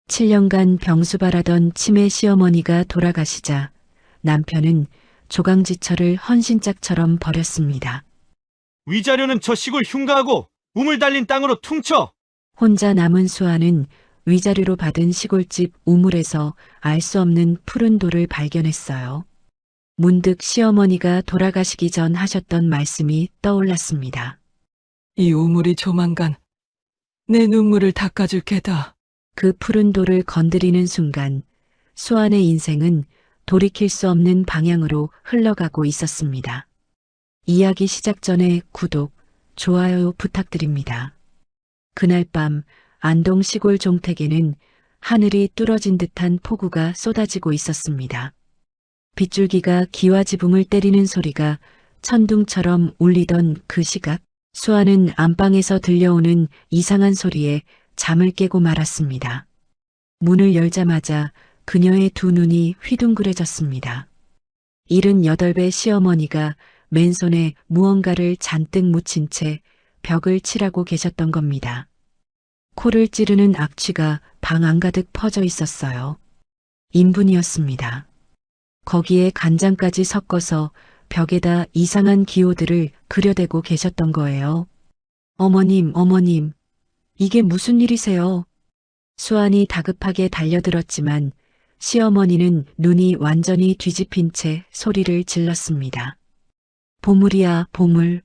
7년간 병수발하던 치매 시어머니가 돌아가시자 남편은 조강지처를 헌신짝처럼 버렸습니다. 위자료는 저 시골 흉가하고 우물 달린 땅으로 퉁쳐! 혼자 남은 수아는 위자료로 받은 시골집 우물에서 알 수 없는 푸른 돌을 발견했어요. 문득 시어머니가 돌아가시기 전 하셨던 말씀이 떠올랐습니다. 이 우물이 조만간 내 눈물을 닦아줄 게다. 그 푸른 돌을 건드리는 순간 수아의 인생은 돌이킬 수 없는 방향으로 흘러가고 있었습니다. 이야기 시작 전에 구독, 좋아요 부탁드립니다. 그날 밤 안동 시골 종택에는 하늘이 뚫어진 듯한 폭우가 쏟아지고 있었습니다. 빗줄기가 기와 지붕을 때리는 소리가 천둥처럼 울리던 그 시각, 수아는 안방에서 들려오는 이상한 소리에 잠을 깨고 말았습니다. 문을 열자마자 그녀의 두 눈이 휘둥그레졌습니다. 78배 시어머니가 맨손에 무언가를 잔뜩 묻힌 채 벽을 칠하고 계셨던 겁니다. 코를 찌르는 악취가 방 안가득 퍼져 있었어요. 인분이었습니다. 거기에 간장까지 섞어서 벽에다 이상한 기호들을 그려대고 계셨던 거예요. 어머님, 어머님, 이게 무슨 일이세요? 수안이 다급하게 달려들었지만 시어머니는 눈이 완전히 뒤집힌 채 소리를 질렀습니다. 보물이야, 보물.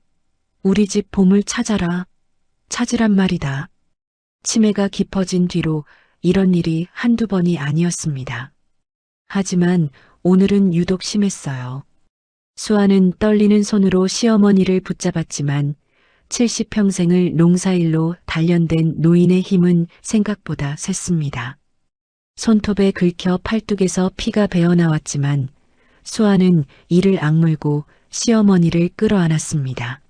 우리 집 보물 찾아라. 찾으란 말이다. 치매가 깊어진 뒤로 이런 일이 한두 번이 아니었습니다. 하지만 오늘은 유독 심했어요. 수아는 떨리는 손으로 시어머니를 붙잡았지만 70평생을 농사일로 단련된 노인의 힘은 생각보다 셌습니다. 손톱에 긁혀 팔뚝에서 피가 배어나왔지만 수아는 이를 악물고 시어머니를 끌어안았습니다.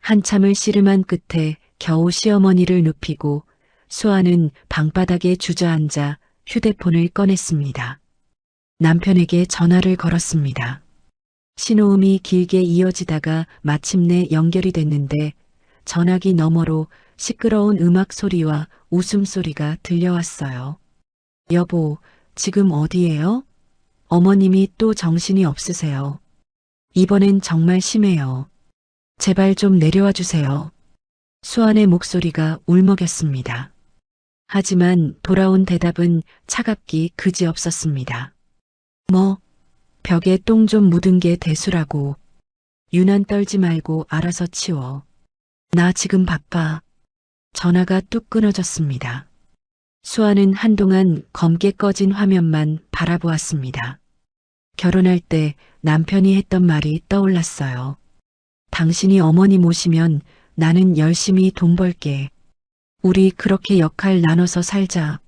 한참을 씨름한 끝에 겨우 시어머니를 눕히고 수아는 방바닥에 주저앉아 휴대폰을 꺼냈습니다. 남편에게 전화를 걸었습니다. 신호음이 길게 이어지다가 마침내 연결이 됐는데 전화기 너머로 시끄러운 음악 소리와 웃음소리가 들려왔어요. 여보, 지금 어디예요? 어머님이 또 정신이 없으세요. 이번엔 정말 심해요. 제발 좀 내려와 주세요. 수아의 목소리가 울먹였습니다. 하지만 돌아온 대답은 차갑기 그지없었습니다. 뭐, 벽에 똥 좀 묻은 게 대수라고. 유난 떨지 말고 알아서 치워. 나 지금 바빠. 전화가 뚝 끊어졌습니다. 수아는 한동안 검게 꺼진 화면만 바라보았습니다. 결혼할 때 남편이 했던 말이 떠올랐어요. 당신이 어머니 모시면 나는 열심히 돈 벌게. 우리 그렇게 역할 나눠서 살자.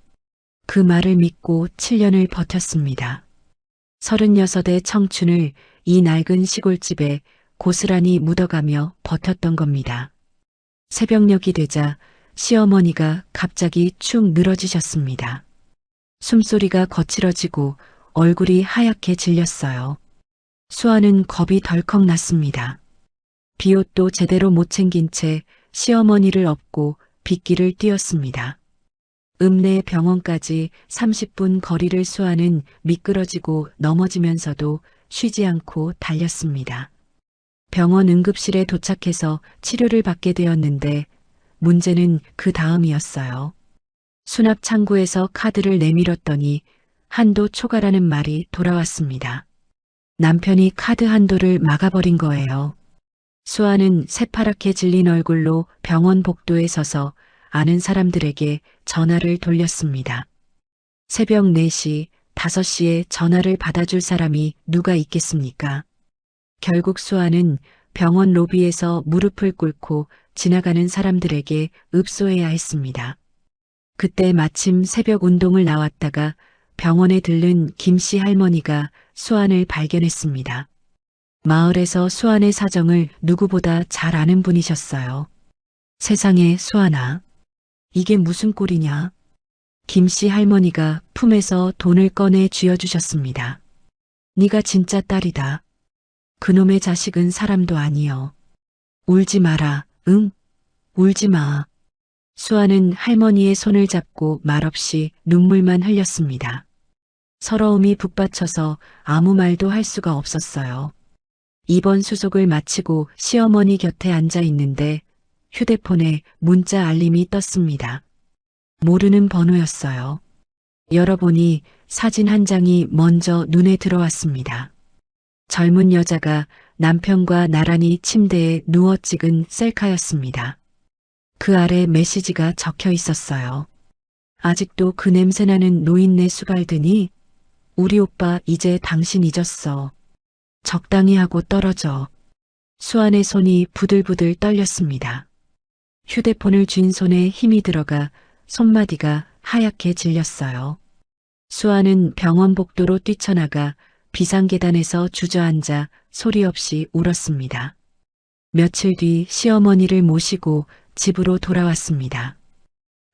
그 말을 믿고 7년을 버텼습니다. 36의 청춘을 이 낡은 시골집에 고스란히 묻어가며 버텼던 겁니다. 새벽녘이 되자 시어머니가 갑자기 축 늘어지셨습니다. 숨소리가 거칠어지고 얼굴이 하얗게 질렸어요. 수아는 겁이 덜컥 났습니다. 비옷도 제대로 못 챙긴 채 시어머니를 업고 빗길을 뛰었습니다. 읍내 병원까지 30분 거리를 수아는 미끄러지고 넘어지면서도 쉬지 않고 달렸습니다. 병원 응급실에 도착해서 치료를 받게 되었는데 문제는 그 다음이었어요. 수납 창구에서 카드를 내밀었더니 한도 초과라는 말이 돌아왔습니다. 남편이 카드 한도를 막아버린 거예요. 수아는 새파랗게 질린 얼굴로 병원 복도에 서서 아는 사람들에게 전화를 돌렸습니다. 새벽 4시, 5시에 전화를 받아줄 사람이 누가 있겠습니까? 결국 수아는 병원 로비에서 무릎을 꿇고 지나가는 사람들에게 읍소해야 했습니다. 그때 마침 새벽 운동을 나왔다가 병원에 들른 김씨 할머니가 수안을 발견했습니다. 마을에서 수안의 사정을 누구보다 잘 아는 분이셨어요. 세상에 수안아, 이게 무슨 꼴이냐? 김씨 할머니가 품에서 돈을 꺼내 쥐어주셨습니다. 네가 진짜 딸이다. 그놈의 자식은 사람도 아니여. 울지 마라, 응? 울지 마. 수아는 할머니의 손을 잡고 말없이 눈물만 흘렸습니다. 서러움이 북받쳐서 아무 말도 할 수가 없었어요. 입원 수속을 마치고 시어머니 곁에 앉아 있는데 휴대폰에 문자 알림이 떴습니다. 모르는 번호였어요. 열어보니 사진 한 장이 먼저 눈에 들어왔습니다. 젊은 여자가 남편과 나란히 침대에 누워 찍은 셀카였습니다. 그 아래 메시지가 적혀 있었어요. 아직도 그 냄새나는 노인네 수발드니 우리 오빠 이제 당신 잊었어. 적당히 하고 떨어져. 수아의 손이 부들부들 떨렸습니다. 휴대폰을 쥔 손에 힘이 들어가 손마디가 하얗게 질렸어요. 수아는 병원 복도로 뛰쳐나가 비상계단에서 주저앉아 소리 없이 울었습니다. 며칠 뒤 시어머니를 모시고 집으로 돌아왔습니다.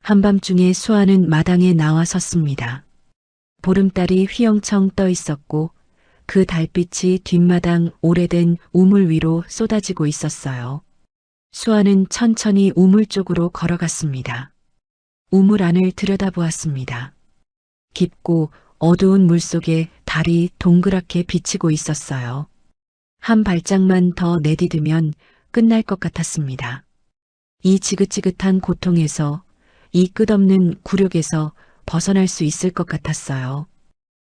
한밤중에 수아는 마당에 나와 섰습니다. 보름달이 휘영청 떠 있었고 그 달빛이 뒷마당 오래된 우물 위로 쏟아지고 있었어요. 수아는 천천히 우물 쪽으로 걸어갔습니다. 우물 안을 들여다보았습니다. 깊고 어두운 물속에 달이 동그랗게 비치고 있었어요. 한 발짝만 더 내디디면 끝날 것 같았습니다. 이 지긋지긋한 고통에서, 이 끝없는 굴욕에서 벗어날 수 있을 것 같았어요.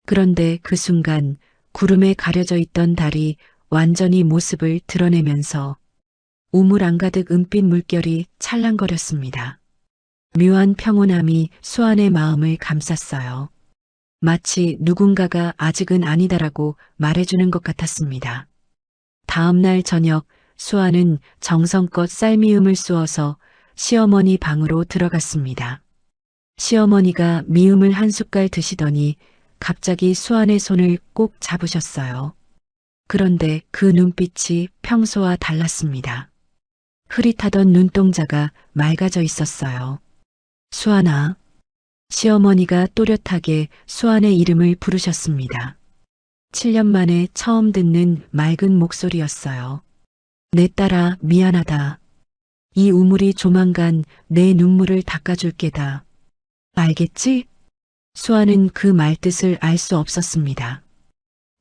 그런데 그 순간 구름에 가려져 있던 달이 완전히 모습을 드러내면서 우물 안가득 은빛 물결이 찰랑거렸습니다. 묘한 평온함이 수아의 마음을 감쌌어요. 마치 누군가가 아직은 아니다라고 말해주는 것 같았습니다. 다음 날 저녁 수아는 정성껏 쌀미음을 쑤어서 시어머니 방으로 들어갔습니다. 시어머니가 미음을 한 숟갈 드시더니 갑자기 수아의 손을 꼭 잡으셨어요. 그런데 그 눈빛이 평소와 달랐습니다. 흐릿하던 눈동자가 맑아져 있었어요. 수아나. 시어머니가 또렷하게 수아의 이름을 부르셨습니다. 7년 만에 처음 듣는 맑은 목소리였어요. 내 딸아, 미안하다. 이 우물이 조만간 내 눈물을 닦아줄 게다. 알겠지? 수아는 그 말뜻을 알 수 없었습니다.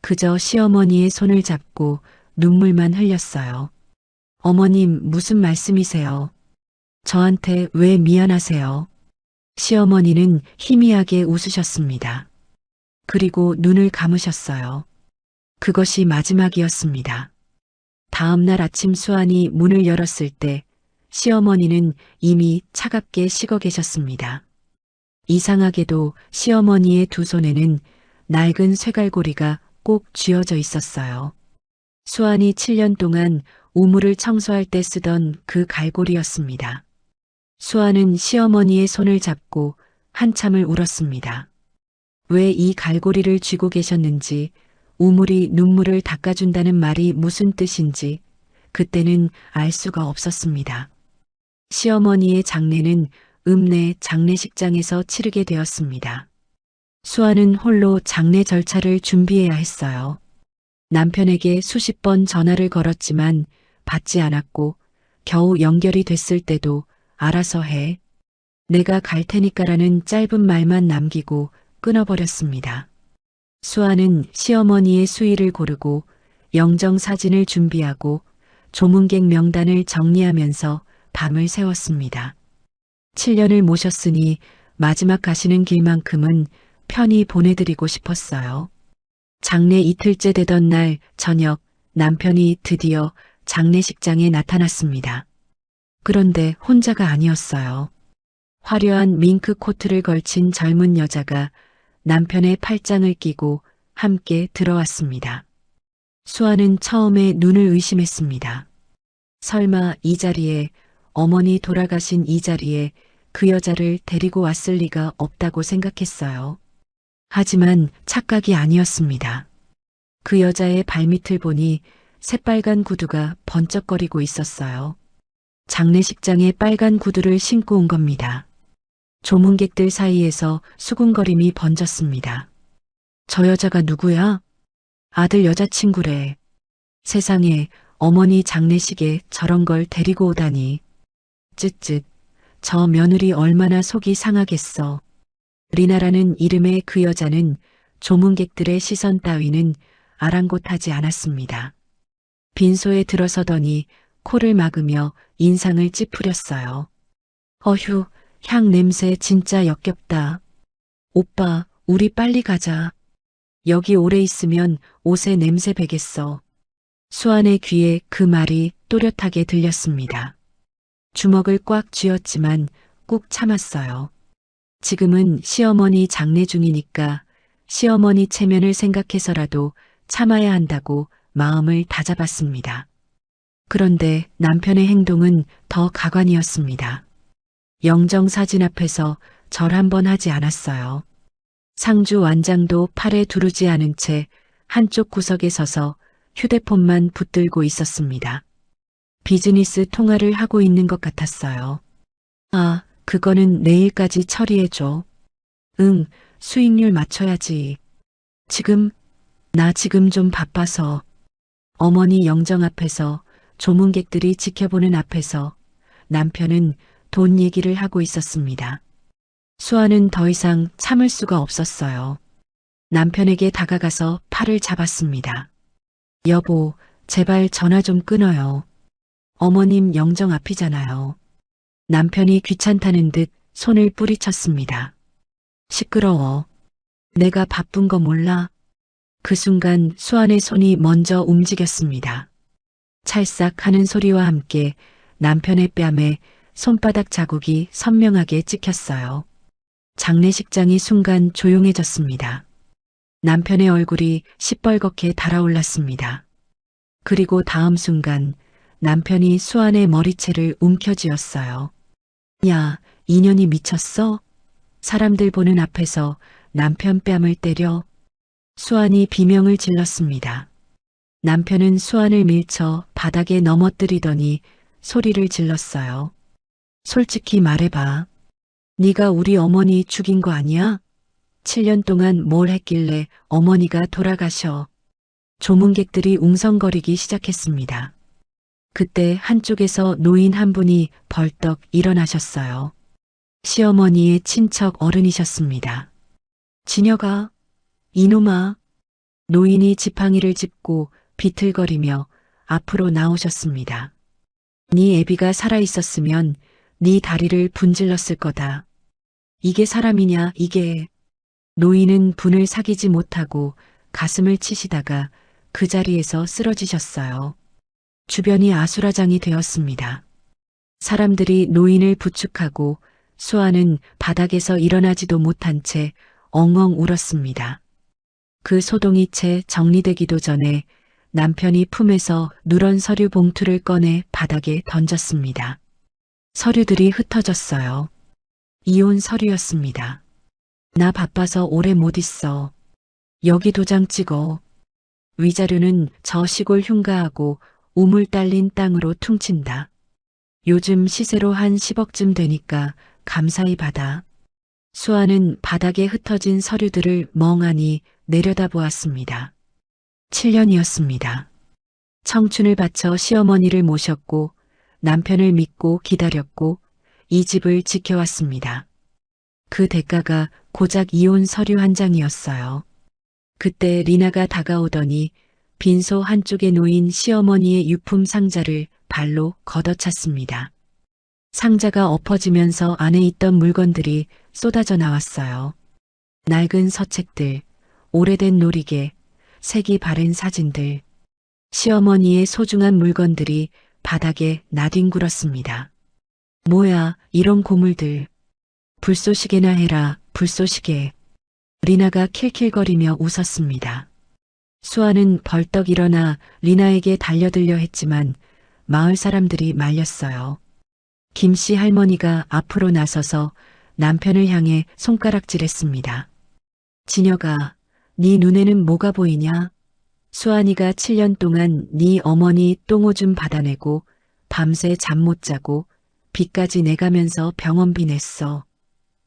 그저 시어머니의 손을 잡고 눈물만 흘렸어요. 어머님, 무슨 말씀이세요? 저한테 왜 미안하세요? 시어머니는 희미하게 웃으셨습니다. 그리고 눈을 감으셨어요. 그것이 마지막이었습니다. 다음 날 아침 수아이 문을 열었을 때 시어머니는 이미 차갑게 식어 계셨습니다. 이상하게도 시어머니의 두 손에는 낡은 쇠갈고리가 꼭 쥐어져 있었어요. 수아이 7년 동안 우물을 청소할 때 쓰던 그 갈고리였습니다. 수아는 시어머니의 손을 잡고 한참을 울었습니다. 왜 이 갈고리를 쥐고 계셨는지, 우물이 눈물을 닦아준다는 말이 무슨 뜻인지 그때는 알 수가 없었습니다. 시어머니의 장례는 읍내 장례식장에서 치르게 되었습니다. 수아는 홀로 장례 절차를 준비해야 했어요. 남편에게 수십 번 전화를 걸었지만 받지 않았고 겨우 연결이 됐을 때도 알아서 해. 내가 갈 테니까라는 짧은 말만 남기고 끊어버렸습니다. 수아는 시어머니의 수의를 고르고 영정사진을 준비하고 조문객 명단을 정리하면서 밤을 새웠습니다. 7년을 모셨으니 마지막 가시는 길만큼은 편히 보내드리고 싶었어요. 장례 이틀째 되던 날 저녁 남편이 드디어 장례식장에 나타났습니다. 그런데 혼자가 아니었어요. 화려한 밍크 코트를 걸친 젊은 여자가 남편의 팔짱을 끼고 함께 들어왔습니다. 수아는 처음에 눈을 의심했습니다. 설마 이 자리에, 어머니 돌아가신 이 자리에 그 여자를 데리고 왔을 리가 없다고 생각했어요. 하지만 착각이 아니었습니다. 그 여자의 발밑을 보니 새빨간 구두가 번쩍거리고 있었어요. 장례식장에 빨간 구두를 신고 온 겁니다. 조문객들 사이에서 수군거림이 번졌습니다. 저 여자가 누구야? 아들 여자친구래. 세상에, 어머니 장례식에 저런 걸 데리고 오다니. 쯧쯧. 저 며느리 얼마나 속이 상하겠어. 리나라는 이름의 그 여자는 조문객들의 시선 따위는 아랑곳하지 않았습니다. 빈소에 들어서더니 코를 막으며 인상을 찌푸렸어요. 어휴, 향 냄새 진짜 역겹다. 오빠, 우리 빨리 가자. 여기 오래 있으면 옷에 냄새 배겠어. 수아의 귀에 그 말이 또렷하게 들렸습니다. 주먹을 꽉 쥐었지만 꾹 참았어요. 지금은 시어머니 장례 중이니까 시어머니 체면을 생각해서라도 참아야 한다고 마음을 다잡았습니다. 그런데 남편의 행동은 더 가관이었습니다. 영정사진 앞에서 절 한번 하지 않았어요. 상주 완장도 팔에 두르지 않은 채 한쪽 구석에 서서 휴대폰만 붙들고 있었습니다. 비즈니스 통화를 하고 있는 것 같았어요. 아, 그거는 내일까지 처리해줘. 응, 수익률 맞춰야지. 나 지금 좀 바빠서. 어머니 영정 앞에서, 조문객들이 지켜보는 앞에서 남편은 돈 얘기를 하고 있었습니다. 수아는 더 이상 참을 수가 없었어요. 남편에게 다가가서 팔을 잡았습니다. 여보, 제발 전화 좀 끊어요. 어머님 영정 앞이잖아요. 남편이 귀찮다는 듯 손을 뿌리쳤습니다. 시끄러워. 내가 바쁜 거 몰라? 그 순간 수아의 손이 먼저 움직였습니다. 찰싹 하는 소리와 함께 남편의 뺨에 손바닥 자국이 선명하게 찍혔어요. 장례식장이 순간 조용해졌습니다. 남편의 얼굴이 시뻘겋게 달아올랐습니다. 그리고 다음 순간 남편이 수아의 머리채를 움켜쥐었어요. 야, 인연이 미쳤어? 사람들 보는 앞에서 남편 뺨을 때려. 수안이 비명을 질렀습니다. 남편은 수안을 밀쳐 바닥에 넘어뜨리더니 소리를 질렀어요. 솔직히 말해봐. 네가 우리 어머니 죽인 거 아니야? 7년 동안 뭘 했길래 어머니가 돌아가셔. 조문객들이 웅성거리기 시작했습니다. 그때 한쪽에서 노인 한 분이 벌떡 일어나셨어요. 시어머니의 친척 어른이셨습니다. 진여가, 이놈아. 노인이 지팡이를 짚고 비틀거리며 앞으로 나오셨습니다. 네 애비가 살아있었으면 네 다리를 분질렀을 거다. 이게 사람이냐, 이게. 노인은 분을 사귀지 못하고 가슴을 치시다가 그 자리에서 쓰러지셨어요. 주변이 아수라장이 되었습니다. 사람들이 노인을 부축하고 수아는 바닥에서 일어나지도 못한 채 엉엉 울었습니다. 그 소동이 채 정리되기도 전에 남편이 품에서 누런 서류 봉투를 꺼내 바닥에 던졌습니다. 서류들이 흩어졌어요. 이혼 서류였습니다. 나 바빠서 오래 못 있어. 여기 도장 찍어. 위자료는 저 시골 흉가하고 우물 딸린 땅으로 퉁친다. 요즘 시세로 한 10억쯤 되니까 감사히 받아. 수아는 바닥에 흩어진 서류들을 멍하니 내려다보았습니다. 7년이었습니다. 청춘을 바쳐 시어머니를 모셨고 남편을 믿고 기다렸고 이 집을 지켜왔습니다. 그 대가가 고작 이혼 서류 한 장이었어요. 그때 리나가 다가오더니 빈소 한쪽에 놓인 시어머니의 유품 상자를 발로 걷어찼습니다. 상자가 엎어지면서 안에 있던 물건들이 쏟아져 나왔어요. 낡은 서책들, 오래된 놀이개, 색이 바랜 사진들, 시어머니의 소중한 물건들이 바닥에 나뒹굴었습니다. 뭐야, 이런 고물들. 불쏘시개나 해라, 불쏘시개. 리나가 킬킬거리며 웃었습니다. 수아는 벌떡 일어나 리나에게 달려들려 했지만 마을 사람들이 말렸어요. 김씨 할머니가 앞으로 나서서 남편을 향해 손가락질했습니다. 진여가, 네 눈에는 뭐가 보이냐? 수아니가 7년 동안 네 어머니 똥오줌 받아내고 밤새 잠 못 자고 빚까지 내가면서 병원비 냈어.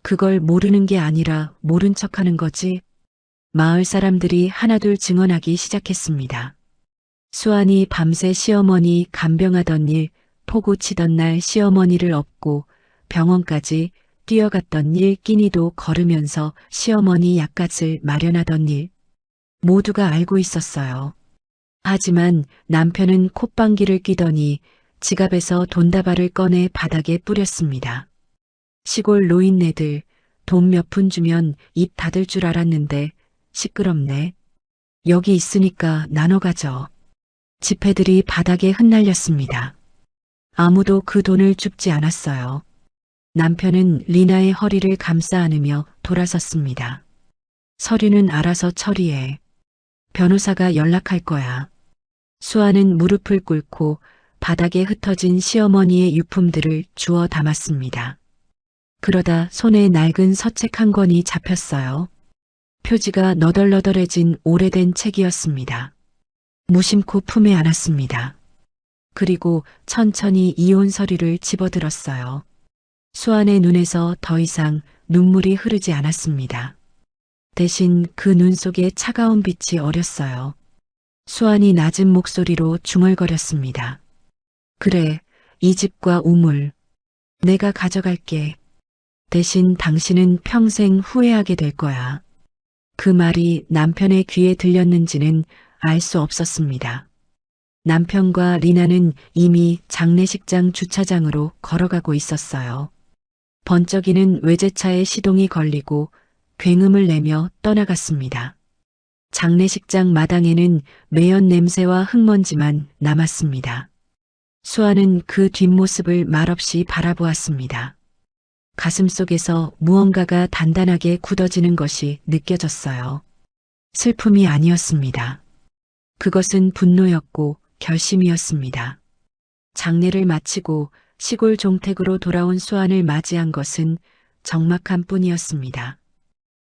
그걸 모르는 게 아니라 모른 척하는 거지? 마을 사람들이 하나둘 증언하기 시작했습니다. 수안이 밤새 시어머니 간병하던 일, 포구 치던 날 시어머니를 업고 병원까지 뛰어갔던 일, 끼니도 걸으면서 시어머니 약값을 마련하던 일. 모두가 알고 있었어요. 하지만 남편은 콧방귀를 뀌더니 지갑에서 돈다발을 꺼내 바닥에 뿌렸습니다. 시골 노인네들 돈 몇 푼 주면 입 닫을 줄 알았는데 시끄럽네. 여기 있으니까 나눠 가져. 지폐들이 바닥에 흩날렸습니다. 아무도 그 돈을 줍지 않았어요. 남편은 리나의 허리를 감싸 안으며 돌아섰습니다. 서류는 알아서 처리해. 변호사가 연락할 거야. 수아는 무릎을 꿇고 바닥에 흩어진 시어머니의 유품들을 주워 담았습니다. 그러다 손에 낡은 서책 한 권이 잡혔어요. 표지가 너덜너덜해진 오래된 책이었습니다. 무심코 품에 안았습니다. 그리고 천천히 이혼 서류를 집어들었어요. 수아의 눈에서 더 이상 눈물이 흐르지 않았습니다. 대신 그 눈 속에 차가운 빛이 어렸어요. 수아이 낮은 목소리로 중얼거렸습니다. 그래, 이 집과 우물. 내가 가져갈게. 대신 당신은 평생 후회하게 될 거야. 그 말이 남편의 귀에 들렸는지는 알 수 없었습니다. 남편과 리나는 이미 장례식장 주차장으로 걸어가고 있었어요. 번쩍이는 외제차에 시동이 걸리고 굉음을 내며 떠나갔습니다. 장례식장 마당에는 매연 냄새와 흙먼지만 남았습니다. 수아는 그 뒷모습을 말없이 바라보았습니다. 가슴속에서 무언가가 단단하게 굳어지는 것이 느껴졌어요. 슬픔이 아니었습니다. 그것은 분노였고 결심이었습니다. 장례를 마치고 시골 종택으로 돌아온 수아를 맞이한 것은 적막함 뿐이었습니다.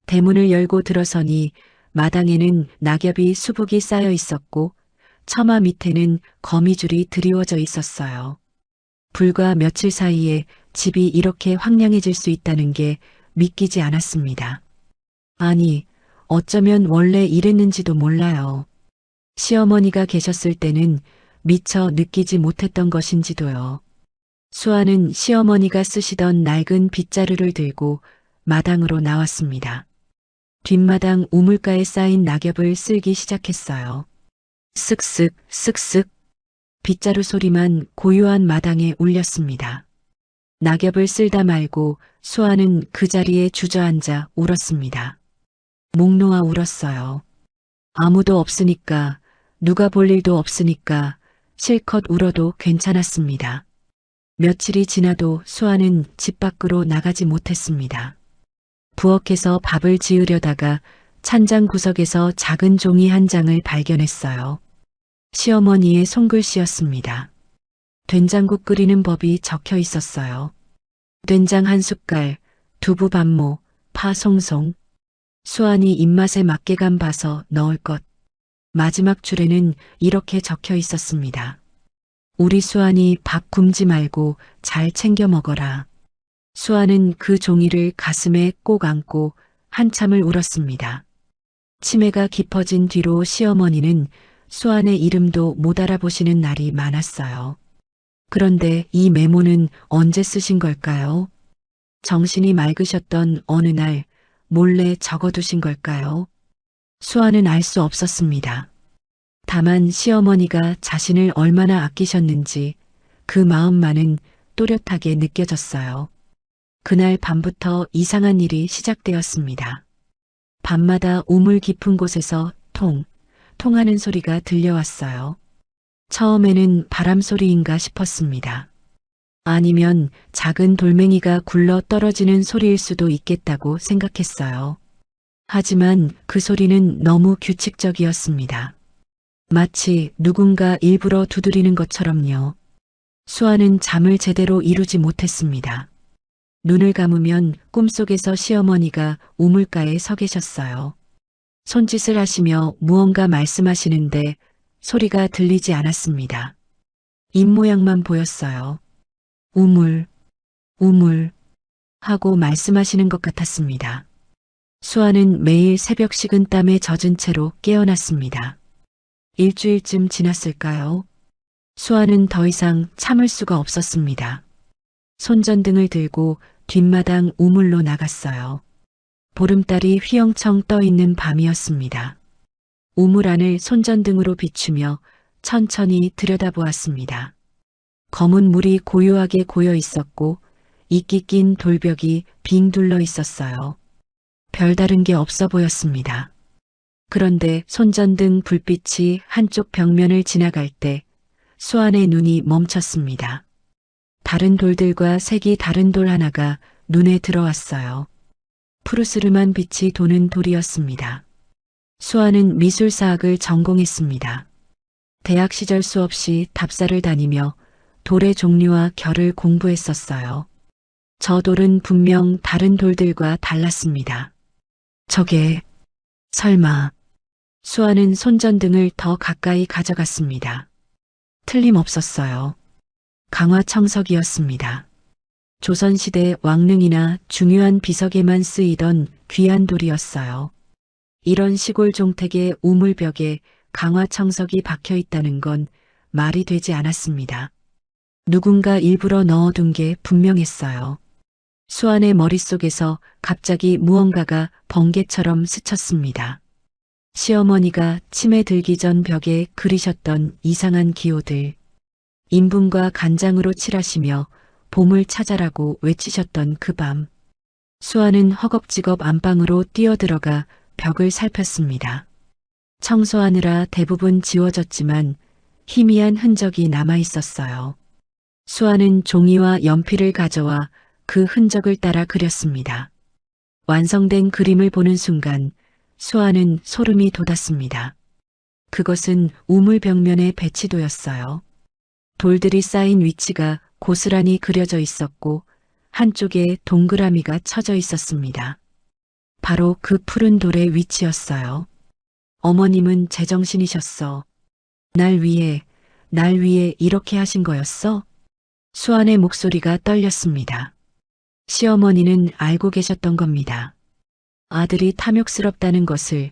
대문을 열고 들어서니 마당에는 낙엽이 수북이 쌓여 있었고 처마 밑에는 거미줄이 드리워져 있었어요. 불과 며칠 사이에 집이 이렇게 황량해질 수 있다는 게 믿기지 않았습니다. 아니, 어쩌면 원래 이랬는지도 몰라요. 시어머니가 계셨을 때는 미처 느끼지 못했던 것인지도요. 수아는 시어머니가 쓰시던 낡은 빗자루를 들고 마당으로 나왔습니다. 뒷마당 우물가에 쌓인 낙엽을 쓸기 시작했어요. 쓱쓱 쓱쓱 빗자루 소리만 고요한 마당에 울렸습니다. 낙엽을 쓸다 말고 수아는 그 자리에 주저앉아 울었습니다. 목 놓아 울었어요. 아무도 없으니까, 누가 볼 일도 없으니까 실컷 울어도 괜찮았습니다. 며칠이 지나도 수아는 집 밖으로 나가지 못했습니다. 부엌에서 밥을 지으려다가 찬장 구석에서 작은 종이 한 장을 발견했어요. 시어머니의 손글씨였습니다. 된장국 끓이는 법이 적혀 있었어요. 된장 한 숟갈, 두부 반모, 파 송송. 수아이 입맛에 맞게 간 봐서 넣을 것. 마지막 줄에는 이렇게 적혀 있었습니다. 우리 수아이 밥 굶지 말고 잘 챙겨 먹어라. 수아는 그 종이를 가슴에 꼭 안고 한참을 울었습니다. 치매가 깊어진 뒤로 시어머니는 수아의 이름도 못 알아보시는 날이 많았어요. 그런데 이 메모는 언제 쓰신 걸까요? 정신이 맑으셨던 어느 날 몰래 적어두신 걸까요? 수아는 알 수 없었습니다. 다만 시어머니가 자신을 얼마나 아끼셨는지 그 마음만은 또렷하게 느껴졌어요. 그날 밤부터 이상한 일이 시작되었습니다. 밤마다 우물 깊은 곳에서 통하는 소리가 들려왔어요. 처음에는 바람 소리인가 싶었습니다. 아니면 작은 돌멩이가 굴러 떨어지는 소리일 수도 있겠다고 생각했어요. 하지만 그 소리는 너무 규칙적이었습니다. 마치 누군가 일부러 두드리는 것처럼요. 수아는 잠을 제대로 이루지 못했습니다. 눈을 감으면 꿈속에서 시어머니가 우물가에 서 계셨어요. 손짓을 하시며 무언가 말씀하시는데 소리가 들리지 않았습니다. 입모양만 보였어요. 우물 하고 말씀하시는 것 같았습니다. 수아는 매일 새벽 식은땀에 젖은 채로 깨어났습니다. 일주일쯤 지났을까요? 수아는 더 이상 참을 수가 없었습니다. 손전등을 들고 뒷마당 우물로 나갔어요. 보름달이 휘영청 떠 있는 밤이었습니다. 우물 안을 손전등으로 비추며 천천히 들여다보았습니다. 검은 물이 고요하게 고여 있었고 이끼 낀 돌벽이 빙 둘러 있었어요. 별다른 게 없어 보였습니다. 그런데 손전등 불빛이 한쪽 벽면을 지나갈 때 수안의 눈이 멈췄습니다. 다른 돌들과 색이 다른 돌 하나가 눈에 들어왔어요. 푸르스름한 빛이 도는 돌이었습니다. 수아는 미술사학을 전공했습니다. 대학 시절 수없이 답사를 다니며 돌의 종류와 결을 공부했었어요. 저 돌은 분명 다른 돌들과 달랐습니다. 저게 설마. 수아는 손전등을 더 가까이 가져갔습니다. 틀림없었어요. 강화청석이었습니다. 조선시대 왕릉이나 중요한 비석에만 쓰이던 귀한 돌이었어요. 이런 시골 종택의 우물벽에 강화청석이 박혀 있다는 건 말이 되지 않았습니다. 누군가 일부러 넣어둔 게 분명했어요. 수안의 머릿속에서 갑자기 무언가가 번개처럼 스쳤습니다. 시어머니가 치매 들기 전 벽에 그리셨던 이상한 기호들, 인분과 간장으로 칠하시며 봄을 찾아라고 외치셨던 그 밤. 수아는 허겁지겁 안방으로 뛰어들어가 벽을 살폈습니다. 청소하느라 대부분 지워졌지만 희미한 흔적이 남아 있었어요. 수아는 종이와 연필을 가져와 그 흔적을 따라 그렸습니다. 완성된 그림을 보는 순간 수아는 소름이 돋았습니다. 그것은 우물 벽면의 배치도였어요. 돌들이 쌓인 위치가 고스란히 그려져 있었고 한쪽에 동그라미가 쳐져 있었습니다. 바로 그 푸른 돌의 위치였어요. 어머님은 제정신이셨어. 날 위해 이렇게 하신 거였어? 수안의 목소리가 떨렸습니다. 시어머니는 알고 계셨던 겁니다. 아들이 탐욕스럽다는 것을,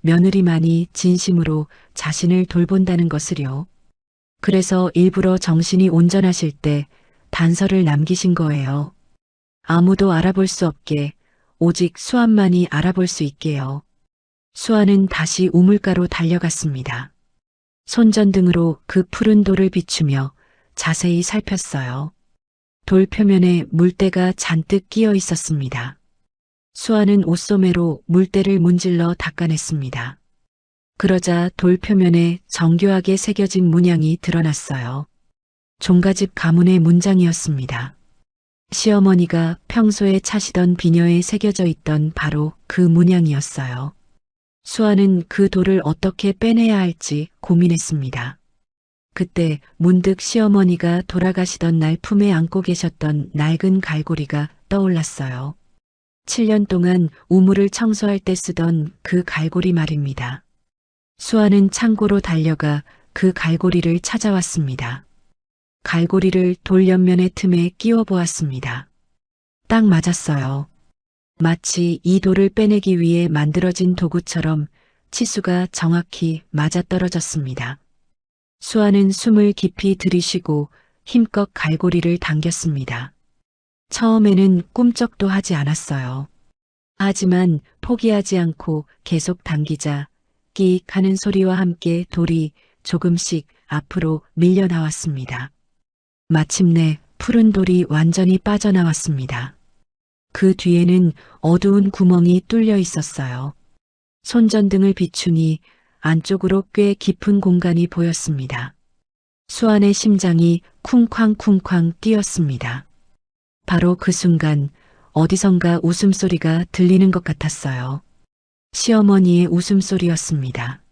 며느리만이 진심으로 자신을 돌본다는 것을요. 그래서 일부러 정신이 온전하실 때 단서를 남기신 거예요. 아무도 알아볼 수 없게, 오직 수안만이 알아볼 수 있게요. 수안은 다시 우물가로 달려갔습니다. 손전등으로 그 푸른 돌을 비추며 자세히 살폈어요. 돌 표면에 물때가 잔뜩 끼어 있었습니다. 수아는 옷소매로 물때를 문질러 닦아냈습니다. 그러자 돌 표면에 정교하게 새겨진 문양이 드러났어요. 종가집 가문의 문장이었습니다. 시어머니가 평소에 차시던 비녀에 새겨져 있던 바로 그 문양이었어요. 수아는 그 돌을 어떻게 빼내야 할지 고민했습니다. 그때 문득 시어머니가 돌아가시던 날 품에 안고 계셨던 낡은 갈고리가 떠올랐어요. 7년 동안 우물을 청소할 때 쓰던 그 갈고리 말입니다. 수아는 창고로 달려가 그 갈고리를 찾아왔습니다. 갈고리를 돌 옆면의 틈에 끼워 보았습니다. 딱 맞았어요. 마치 이 돌을 빼내기 위해 만들어진 도구처럼 치수가 정확히 맞아떨어졌습니다. 수아는 숨을 깊이 들이쉬고 힘껏 갈고리를 당겼습니다. 처음에는 꿈쩍도 하지 않았어요. 하지만 포기하지 않고 계속 당기자 끼익 하는 소리와 함께 돌이 조금씩 앞으로 밀려 나왔습니다. 마침내 푸른 돌이 완전히 빠져나왔습니다. 그 뒤에는 어두운 구멍이 뚫려 있었어요. 손전등을 비추니 안쪽으로 꽤 깊은 공간이 보였습니다. 수안의 심장이 쿵쾅쿵쾅 뛰었습니다. 바로 그 순간 어디선가 웃음소리가 들리는 것 같았어요. 시어머니의 웃음소리였습니다.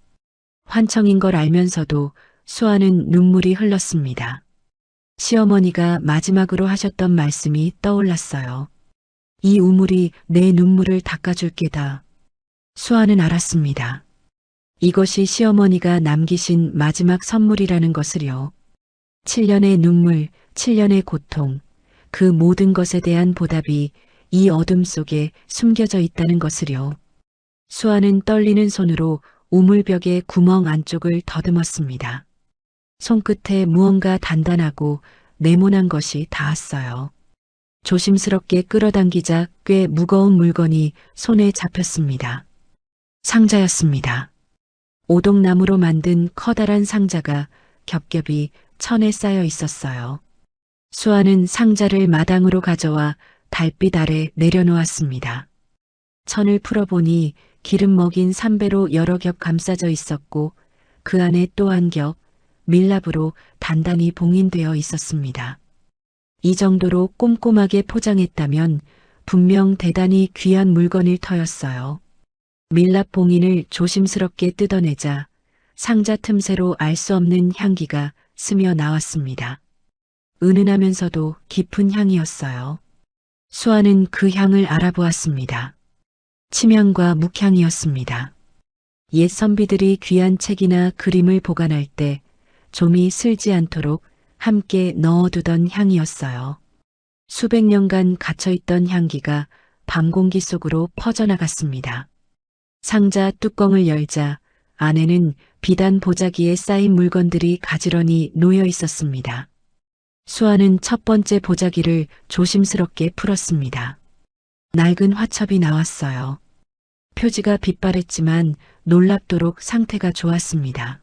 환청인 걸 알면서도 수아는 눈물이 흘렀습니다. 시어머니가 마지막으로 하셨던 말씀이 떠올랐어요. 이 우물이 내 눈물을 닦아줄 게다. 수아는 알았습니다. 이것이 시어머니가 남기신 마지막 선물이라는 것을요. 7년의 눈물, 7년의 고통, 그 모든 것에 대한 보답이 이 어둠 속에 숨겨져 있다는 것을요. 수아는 떨리는 손으로 우물벽의 구멍 안쪽을 더듬었습니다. 손끝에 무언가 단단하고 네모난 것이 닿았어요. 조심스럽게 끌어당기자 꽤 무거운 물건이 손에 잡혔습니다. 상자였습니다. 오동나무로 만든 커다란 상자가 겹겹이 천에 쌓여 있었어요. 수아는 상자를 마당으로 가져와 달빛 아래 내려놓았습니다. 천을 풀어보니 기름 먹인 삼배로 여러 겹 감싸져 있었고 그 안에 또 한 겹 밀랍으로 단단히 봉인되어 있었습니다. 이 정도로 꼼꼼하게 포장했다면 분명 대단히 귀한 물건일 터였어요. 밀랍 봉인을 조심스럽게 뜯어내자 상자 틈새로 알 수 없는 향기가 스며 나왔습니다. 은은하면서도 깊은 향이었어요. 수아는 그 향을 알아보았습니다. 침향과 묵향이었습니다. 옛 선비들이 귀한 책이나 그림을 보관할 때 좀이 슬지 않도록 함께 넣어두던 향이었어요. 수백 년간 갇혀있던 향기가 밤 공기 속으로 퍼져나갔습니다. 상자 뚜껑을 열자 안에는 비단 보자기에 쌓인 물건들이 가지런히 놓여 있었습니다. 수아는 첫 번째 보자기를 조심스럽게 풀었습니다. 낡은 화첩이 나왔어요. 표지가 빛바랬지만 놀랍도록 상태가 좋았습니다.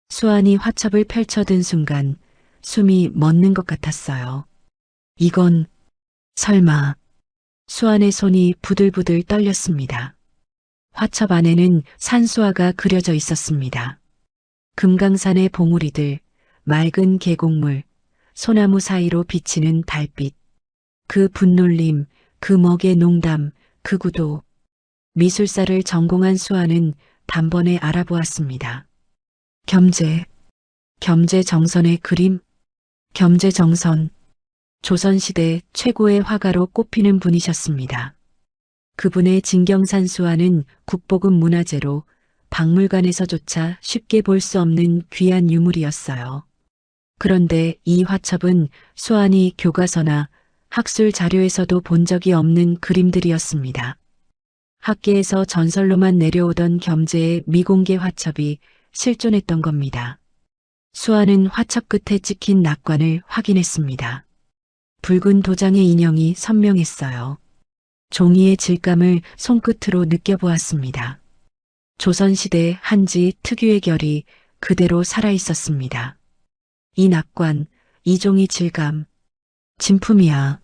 수아이 화첩을 펼쳐든 순간 숨이 멎는 것 같았어요. 이건 설마. 수아의 손이 부들부들 떨렸습니다. 화첩 안에는 산수화가 그려져 있었습니다. 금강산의 봉우리들, 맑은 계곡물, 소나무 사이로 비치는 달빛, 그 분놀림, 그 먹의 농담, 그 구도. 미술사를 전공한 수아는 단번에 알아보았습니다. 겸재정선의 그림, 겸재정선. 조선시대 최고의 화가로 꼽히는 분이셨습니다. 그분의 진경산수화는 국보급 문화재로 박물관에서조차 쉽게 볼 수 없는 귀한 유물이었어요. 그런데 이 화첩은 수아이 교과서나 학술 자료에서도 본 적이 없는 그림들이었습니다. 학계에서 전설로만 내려오던 겸재의 미공개 화첩이 실존했던 겁니다. 수아는 화첩 끝에 찍힌 낙관을 확인했습니다. 붉은 도장의 인형이 선명했어요. 종이의 질감을 손끝으로 느껴보았습니다. 조선시대 한지 특유의 결이 그대로 살아있었습니다. 이 낙관, 이 종이 질감, 진품이야.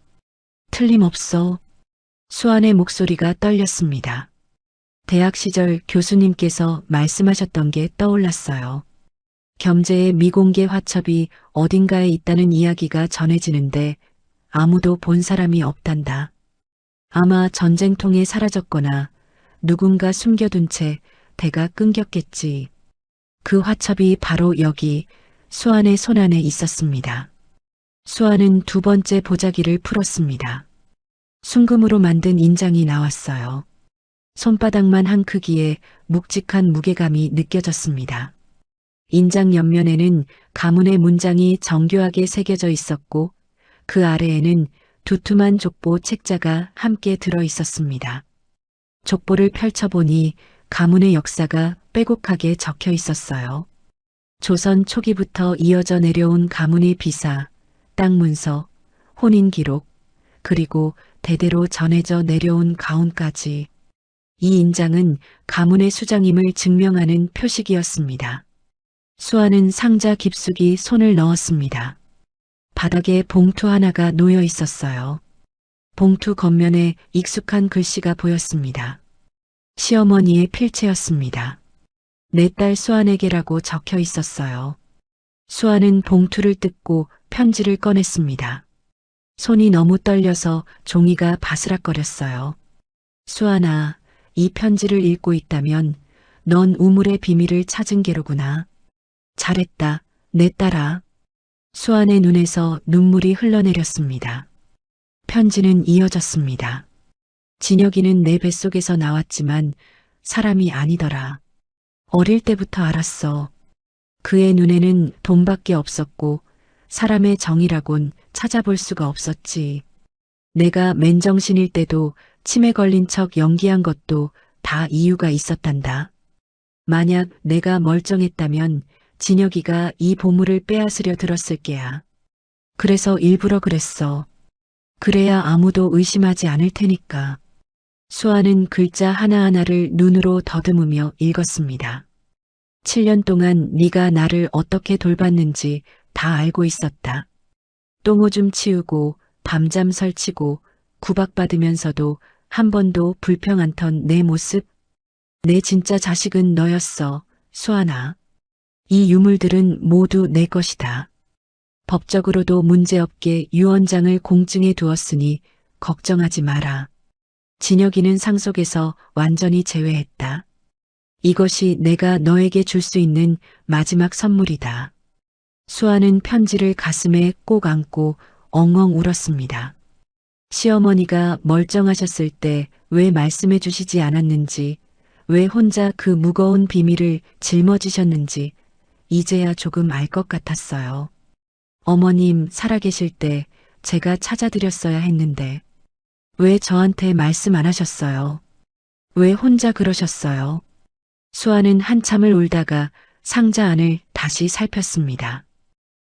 틀림없어. 수아의 목소리가 떨렸습니다. 대학 시절 교수님께서 말씀하셨던 게 떠올랐어요. 겸재의 미공개 화첩이 어딘가에 있다는 이야기가 전해지는데 아무도 본 사람이 없단다. 아마 전쟁통에 사라졌거나 누군가 숨겨둔 채 대가 끊겼겠지. 그 화첩이 바로 여기 수아의 손안에 있었습니다. 수아는 두 번째 보자기를 풀었습니다. 순금으로 만든 인장이 나왔어요. 손바닥만 한 크기의 묵직한 무게감이 느껴졌습니다. 인장 옆면에는 가문의 문장이 정교하게 새겨져 있었고 그 아래에는 두툼한 족보 책자가 함께 들어 있었습니다. 족보를 펼쳐보니 가문의 역사가 빼곡하게 적혀 있었어요. 조선 초기부터 이어져 내려온 가문의 비사, 땅 문서, 혼인 기록, 그리고 대대로 전해져 내려온 가훈까지. 이 인장은 가문의 수장임을 증명하는 표식이었습니다. 수아는 상자 깊숙이 손을 넣었습니다. 바닥에 봉투 하나가 놓여 있었어요. 봉투 겉면에 익숙한 글씨가 보였습니다. 시어머니의 필체였습니다. 내 딸 수아에게라고 적혀 있었어요. 수아는 봉투를 뜯고 편지를 꺼냈습니다. 손이 너무 떨려서 종이가 바스락거렸어요. 수아나, 이 편지를 읽고 있다면 넌 우물의 비밀을 찾은 게로구나. 잘했다, 내 딸아. 수아의 눈에서 눈물이 흘러내렸습니다. 편지는 이어졌습니다. 진혁이는 내 뱃속에서 나왔지만 사람이 아니더라. 어릴 때부터 알았어. 그의 눈에는 돈밖에 없었고 사람의 정이라곤 찾아볼 수가 없었지. 내가 맨정신일 때도 치매 걸린 척 연기한 것도 다 이유가 있었단다. 만약 내가 멀쩡했다면 진혁이가 이 보물을 빼앗으려 들었을 게야. 그래서 일부러 그랬어. 그래야 아무도 의심하지 않을 테니까. 수아는 글자 하나하나를 눈으로 더듬으며 읽었습니다. 7년 동안 네가 나를 어떻게 돌봤는지 다 알고 있었다. 똥오줌 치우고 밤잠 설치고 구박받으면서도 한 번도 불평 안 턴 내 모습. 내 진짜 자식은 너였어, 수아나. 이 유물들은 모두 내 것이다. 법적으로도 문제없게 유언장을 공증해 두었으니 걱정하지 마라. 진혁이는 상속에서 완전히 제외했다. 이것이 내가 너에게 줄 수 있는 마지막 선물이다. 수아는 편지를 가슴에 꼭 안고 엉엉 울었습니다. 시어머니가 멀쩡하셨을 때 왜 말씀해 주시지 않았는지, 왜 혼자 그 무거운 비밀을 짊어지셨는지 이제야 조금 알 것 같았어요. 어머님 살아계실 때 제가 찾아드렸어야 했는데 왜 저한테 말씀 안 하셨어요? 왜 혼자 그러셨어요? 수아는 한참을 울다가 상자 안을 다시 살폈습니다.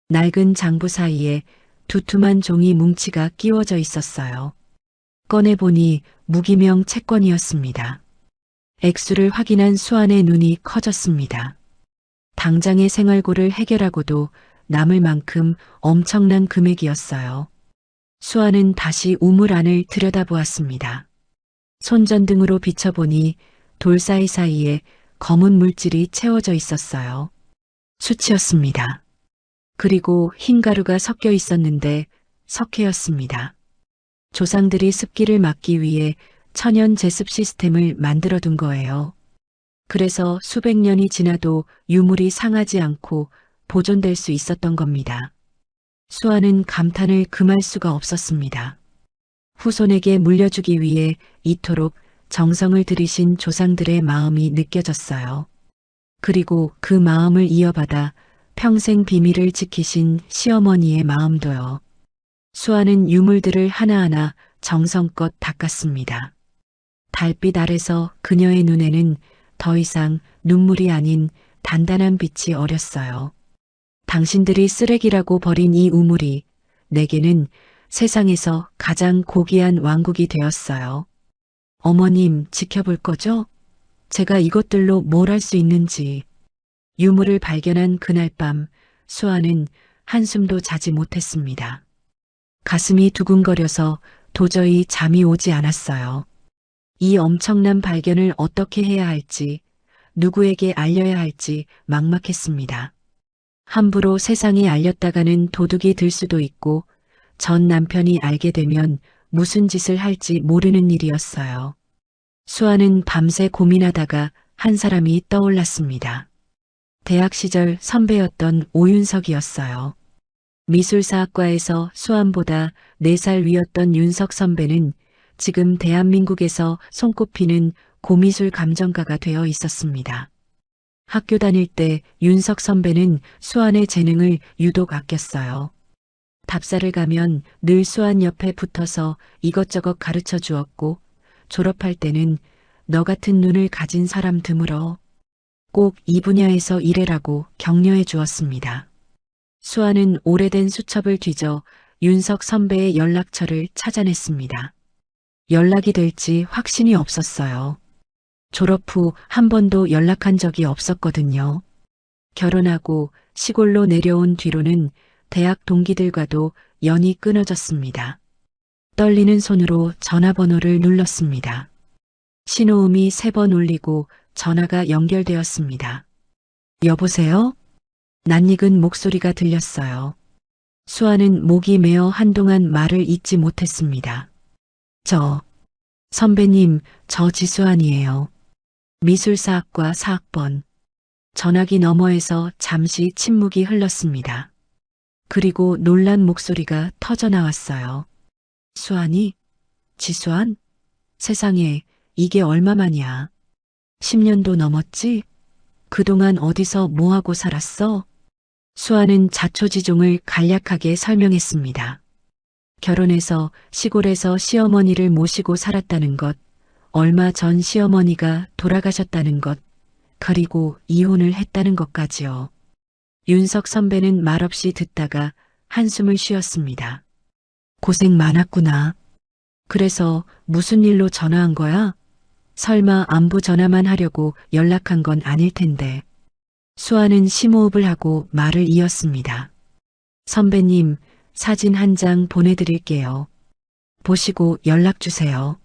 낡은 장부 사이에 두툼한 종이 뭉치가 끼워져 있었어요. 꺼내보니 무기명 채권이었습니다. 액수를 확인한 수아의 눈이 커졌습니다. 당장의 생활고를 해결하고도 남을 만큼 엄청난 금액이었어요. 수아는 다시 우물 안을 들여다보았습니다. 손전등으로 비춰보니 돌 사이사이에 검은 물질이 채워져 있었어요. 수치였습니다. 그리고 흰 가루가 섞여 있었는데 석회였습니다. 조상들이 습기를 막기 위해 천연 제습 시스템을 만들어둔 거예요. 그래서 수백 년이 지나도 유물이 상하지 않고 보존될 수 있었던 겁니다. 수아는 감탄을 금할 수가 없었습니다. 후손에게 물려주기 위해 이토록 정성을 들이신 조상들의 마음이 느껴졌어요. 그리고 그 마음을 이어받아 평생 비밀을 지키신 시어머니의 마음도요. 수아는 유물들을 하나하나 정성껏 닦았습니다. 달빛 아래서 그녀의 눈에는 더 이상 눈물이 아닌 단단한 빛이 어렸어요. 당신들이 쓰레기라고 버린 이 우물이 내게는 세상에서 가장 고귀한 왕국이 되었어요. 어머님 지켜볼 거죠? 제가 이것들로 뭘 할 수 있는지. 유물을 발견한 그날 밤 수아는 한숨도 자지 못했습니다. 가슴이 두근거려서 도저히 잠이 오지 않았어요. 이 엄청난 발견을 어떻게 해야 할지, 누구에게 알려야 할지 막막했습니다. 함부로 세상에 알렸다가는 도둑이 들 수도 있고 전 남편이 알게 되면 무슨 짓을 할지 모르는 일이었어요. 수아는 밤새 고민하다가 한 사람이 떠올랐습니다. 대학 시절 선배였던 오윤석이었어요. 미술사학과에서 수아보다 4살 위였던 윤석 선배는 지금 대한민국에서 손꼽히는 고미술 감정가가 되어 있었습니다. 학교 다닐 때 윤석 선배는 수아의 재능을 유독 아꼈어요. 답사를 가면 늘 수아 옆에 붙어서 이것저것 가르쳐 주었고 졸업할 때는 너 같은 눈을 가진 사람 드물어. 꼭 이 분야에서 일해라고 격려해 주었습니다. 수아는 오래된 수첩을 뒤져 윤석 선배의 연락처를 찾아냈습니다. 연락이 될지 확신이 없었어요. 졸업 후 한 번도 연락한 적이 없었거든요. 결혼하고 시골로 내려온 뒤로는 대학 동기들과도 연이 끊어졌습니다. 떨리는 손으로 전화번호를 눌렀습니다. 신호음이 3번 울리고 전화가 연결되었습니다. 여보세요? 낯익은 목소리가 들렸어요. 수아는 목이 메어 한동안 말을 잇지 못했습니다. 선배님, 저 지수환이에요. 미술사학과 4학번. 전화기 너머에서 잠시 침묵이 흘렀습니다. 그리고 놀란 목소리가 터져 나왔어요. 수환이? 지수환? 세상에, 이게 얼마만이야. 10년도 넘었지? 그동안 어디서 뭐하고 살았어? 수아는 자초지종을 간략하게 설명했습니다. 결혼해서 시골에서 시어머니를 모시고 살았다는 것, 얼마 전 시어머니가 돌아가셨다는 것, 그리고 이혼을 했다는 것까지요. 윤석 선배는 말없이 듣다가 한숨을 쉬었습니다. 고생 많았구나. 그래서 무슨 일로 전화한 거야? 설마 안부 전화만 하려고 연락한 건 아닐 텐데. 수아는 심호흡을 하고 말을 이었습니다. 선배님, 사진 한 장 보내드릴게요. 보시고 연락 주세요.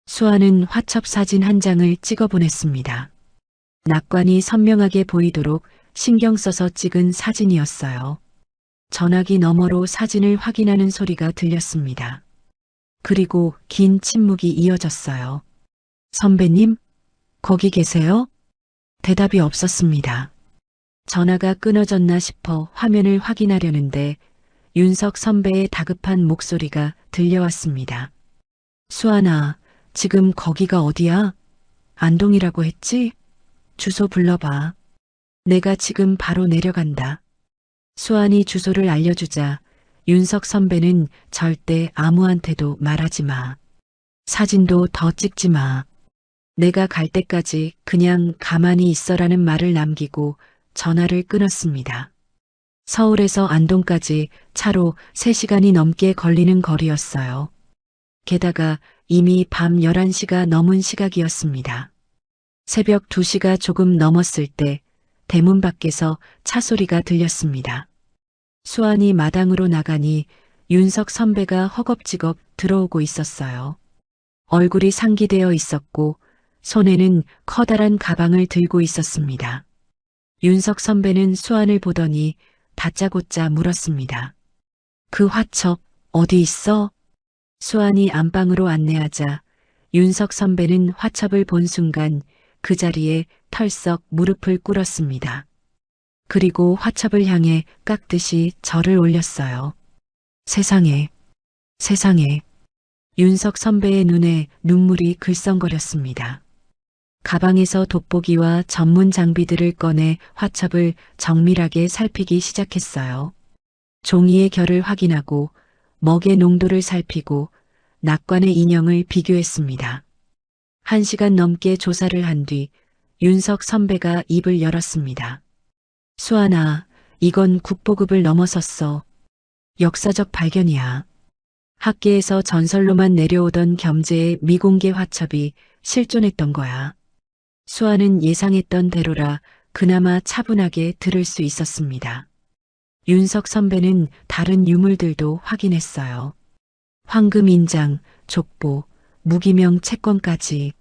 수아는 화첩 사진 한 장을 찍어 보냈습니다. 낙관이 선명하게 보이도록 신경 써서 찍은 사진이었어요. 전화기 너머로 사진을 확인하는 소리가 들렸습니다. 그리고 긴 침묵이 이어졌어요. 선배님, 거기 계세요? 대답이 없었습니다. 전화가 끊어졌나 싶어 화면을 확인하려는데 윤석 선배의 다급한 목소리가 들려왔습니다. 수아나, 지금 거기가 어디야? 안동이라고 했지? 주소 불러봐. 내가 지금 바로 내려간다. 수아니 주소를 알려주자 윤석 선배는 절대 아무한테도 말하지 마. 사진도 더 찍지 마. 내가 갈 때까지 그냥 가만히 있어라는 말을 남기고 전화를 끊었습니다. 서울에서 안동까지 차로 3시간이 넘게 걸리는 거리였어요. 게다가 이미 밤 11시가 넘은 시각이었습니다. 새벽 2시가 조금 넘었을 때 대문 밖에서 차 소리가 들렸습니다. 수아니 마당으로 나가니 윤석 선배가 허겁지겁 들어오고 있었어요. 얼굴이 상기되어 있었고 손에는 커다란 가방을 들고 있었습니다. 윤석 선배는 수아를 보더니 다짜고짜 물었습니다. 그 화첩 어디 있어? 수아니 안방으로 안내하자 윤석 선배는 화첩을 본 순간 그 자리에 털썩 무릎을 꿇었습니다. 그리고 화첩을 향해 깎듯이 절을 올렸어요. 세상에, 세상에. 윤석 선배의 눈에 눈물이 글썽거렸습니다. 가방에서 돋보기와 전문 장비들을 꺼내 화첩을 정밀하게 살피기 시작했어요. 종이의 결을 확인하고 먹의 농도를 살피고 낙관의 인형을 비교했습니다. 1시간 넘게 조사를 한 뒤 윤석 선배가 입을 열었습니다. 수아나, 이건 국보급을 넘어섰어. 역사적 발견이야. 학계에서 전설로만 내려오던 겸재의 미공개 화첩이 실존했던 거야. 수아는 예상했던 대로라 그나마 차분하게 들을 수 있었습니다. 윤석 선배는 다른 유물들도 확인했어요. 황금 인장, 족보, 무기명 채권까지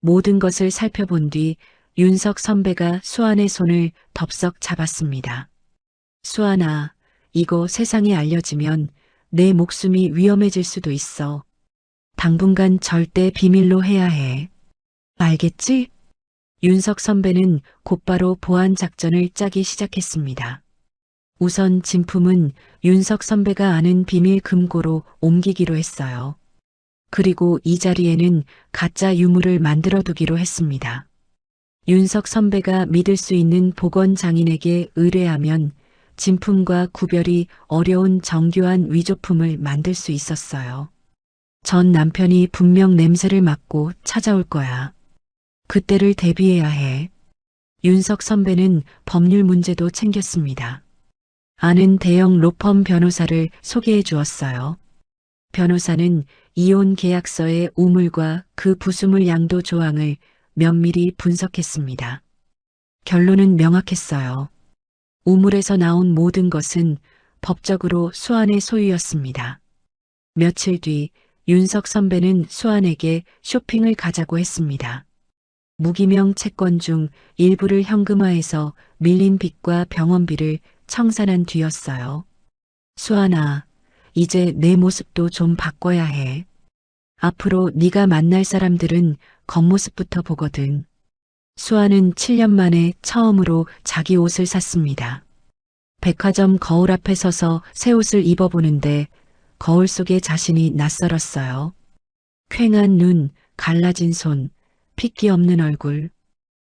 모든 것을 살펴본 뒤 윤석 선배가 수아의 손을 덥석 잡았습니다. 수아나, 이거 세상에 알려지면 내 목숨이 위험해질 수도 있어. 당분간 절대 비밀로 해야 해. 알겠지? 윤석 선배는 곧바로 보안 작전을 짜기 시작했습니다. 우선 진품은 윤석 선배가 아는 비밀 금고로 옮기기로 했어요. 그리고 이 자리에는 가짜 유물을 만들어 두기로 했습니다. 윤석 선배가 믿을 수 있는 보건 장인에게 의뢰하면 진품과 구별이 어려운 정교한 위조품을 만들 수 있었어요. 전 남편이 분명 냄새를 맡고 찾아올 거야. 그때를 대비해야 해. 윤석 선배는 법률 문제도 챙겼습니다. 아는 대형 로펌 변호사를 소개해 주었어요. 변호사는 이혼 계약서의 우물과 그 부수물 양도 조항을 면밀히 분석했습니다. 결론은 명확했어요. 우물에서 나온 모든 것은 법적으로 수아의 소유였습니다. 며칠 뒤 윤석 선배는 수아에게 쇼핑을 가자고 했습니다. 무기명 채권 중 일부를 현금화해서 밀린 빚과 병원비를 청산한 뒤였어요. 수아나, 이제 내 모습도 좀 바꿔야 해. 앞으로 네가 만날 사람들은 겉모습부터 보거든. 수아는 7년 만에 처음으로 자기 옷을 샀습니다. 백화점 거울 앞에 서서 새 옷을 입어보는데 거울 속에 자신이 낯설었어요. 퀭한 눈, 갈라진 손, 핏기 없는 얼굴.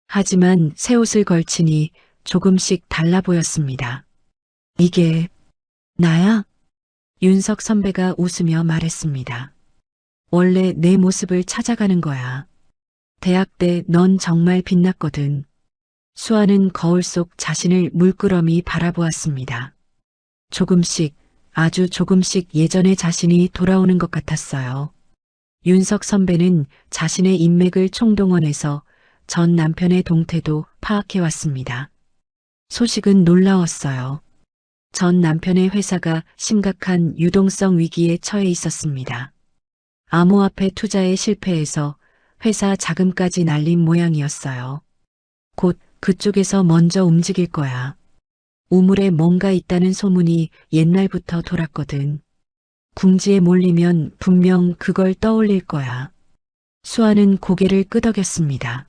하지만 새 옷을 걸치니 조금씩 달라 보였습니다. 이게 나야? 윤석 선배가 웃으며 말했습니다. 원래 내 모습을 찾아가는 거야. 대학 때 넌 정말 빛났거든. 수아는 거울 속 자신을 물끄러미 바라보았습니다. 조금씩 아주 조금씩 예전의 자신이 돌아오는 것 같았어요. 윤석 선배는 자신의 인맥을 총동원해서 전 남편의 동태도 파악해왔습니다. 소식은 놀라웠어요. 전 남편의 회사가 심각한 유동성 위기에 처해 있었습니다. 암호화폐 투자에 실패해서 회사 자금까지 날린 모양이었어요. 곧 그쪽에서 먼저 움직일 거야. 우물에 뭔가 있다는 소문이 옛날부터 돌았거든. 궁지에 몰리면 분명 그걸 떠올릴 거야. 수아는 고개를 끄덕였습니다.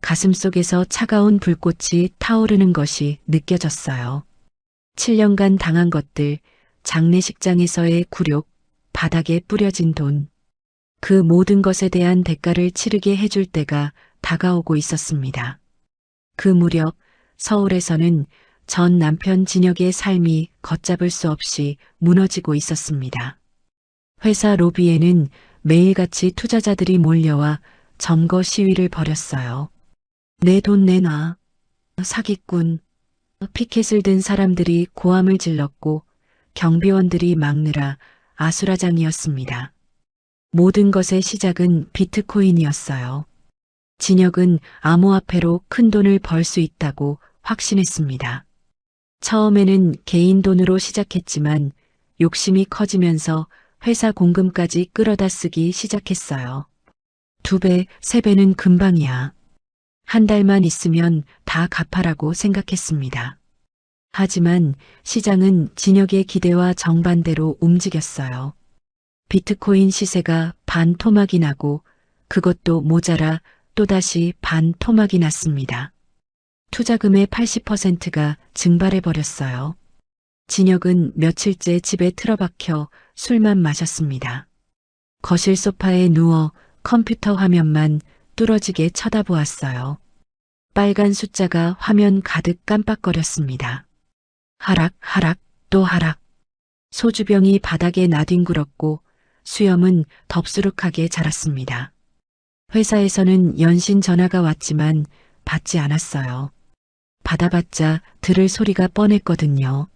가슴속에서 차가운 불꽃이 타오르는 것이 느껴졌어요. 7년간 당한 것들, 장례식장에서의 굴욕, 바닥에 뿌려진 돈. 그 모든 것에 대한 대가를 치르게 해줄 때가 다가오고 있었습니다. 그 무렵 서울에서는 전 남편 진혁의 삶이 걷잡을 수 없이 무너지고 있었습니다. 회사 로비에는 매일같이 투자자들이 몰려와 점거 시위를 벌였어요. 내 돈 내놔. 사기꾼. 피켓을 든 사람들이 고함을 질렀고 경비원들이 막느라 아수라장이었습니다. 모든 것의 시작은 비트코인이었어요. 진혁은 암호화폐로 큰 돈을 벌 수 있다고 확신했습니다. 처음에는 개인 돈으로 시작했지만 욕심이 커지면서 회사 공금까지 끌어다 쓰기 시작했어요. 2배, 3배는 금방이야. 한 달만 있으면 다 갚아라고 생각했습니다. 하지만 시장은 진혁의 기대와 정반대로 움직였어요. 비트코인 시세가 반 토막이 나고 그것도 모자라 또다시 반 토막이 났습니다. 투자금의 80%가 증발해버렸어요. 진혁은 며칠째 집에 틀어박혀 술만 마셨습니다. 거실 소파에 누워 컴퓨터 화면만 뚫어지게 쳐다보았어요. 빨간 숫자가 화면 가득 깜빡거렸습니다. 하락, 하락, 또 하락. 소주병이 바닥에 나뒹굴었고 수염은 덥수룩하게 자랐습니다. 회사에서는 연신 전화가 왔지만 받지 않았어요. 받아봤자 들을 소리가 뻔했거든요.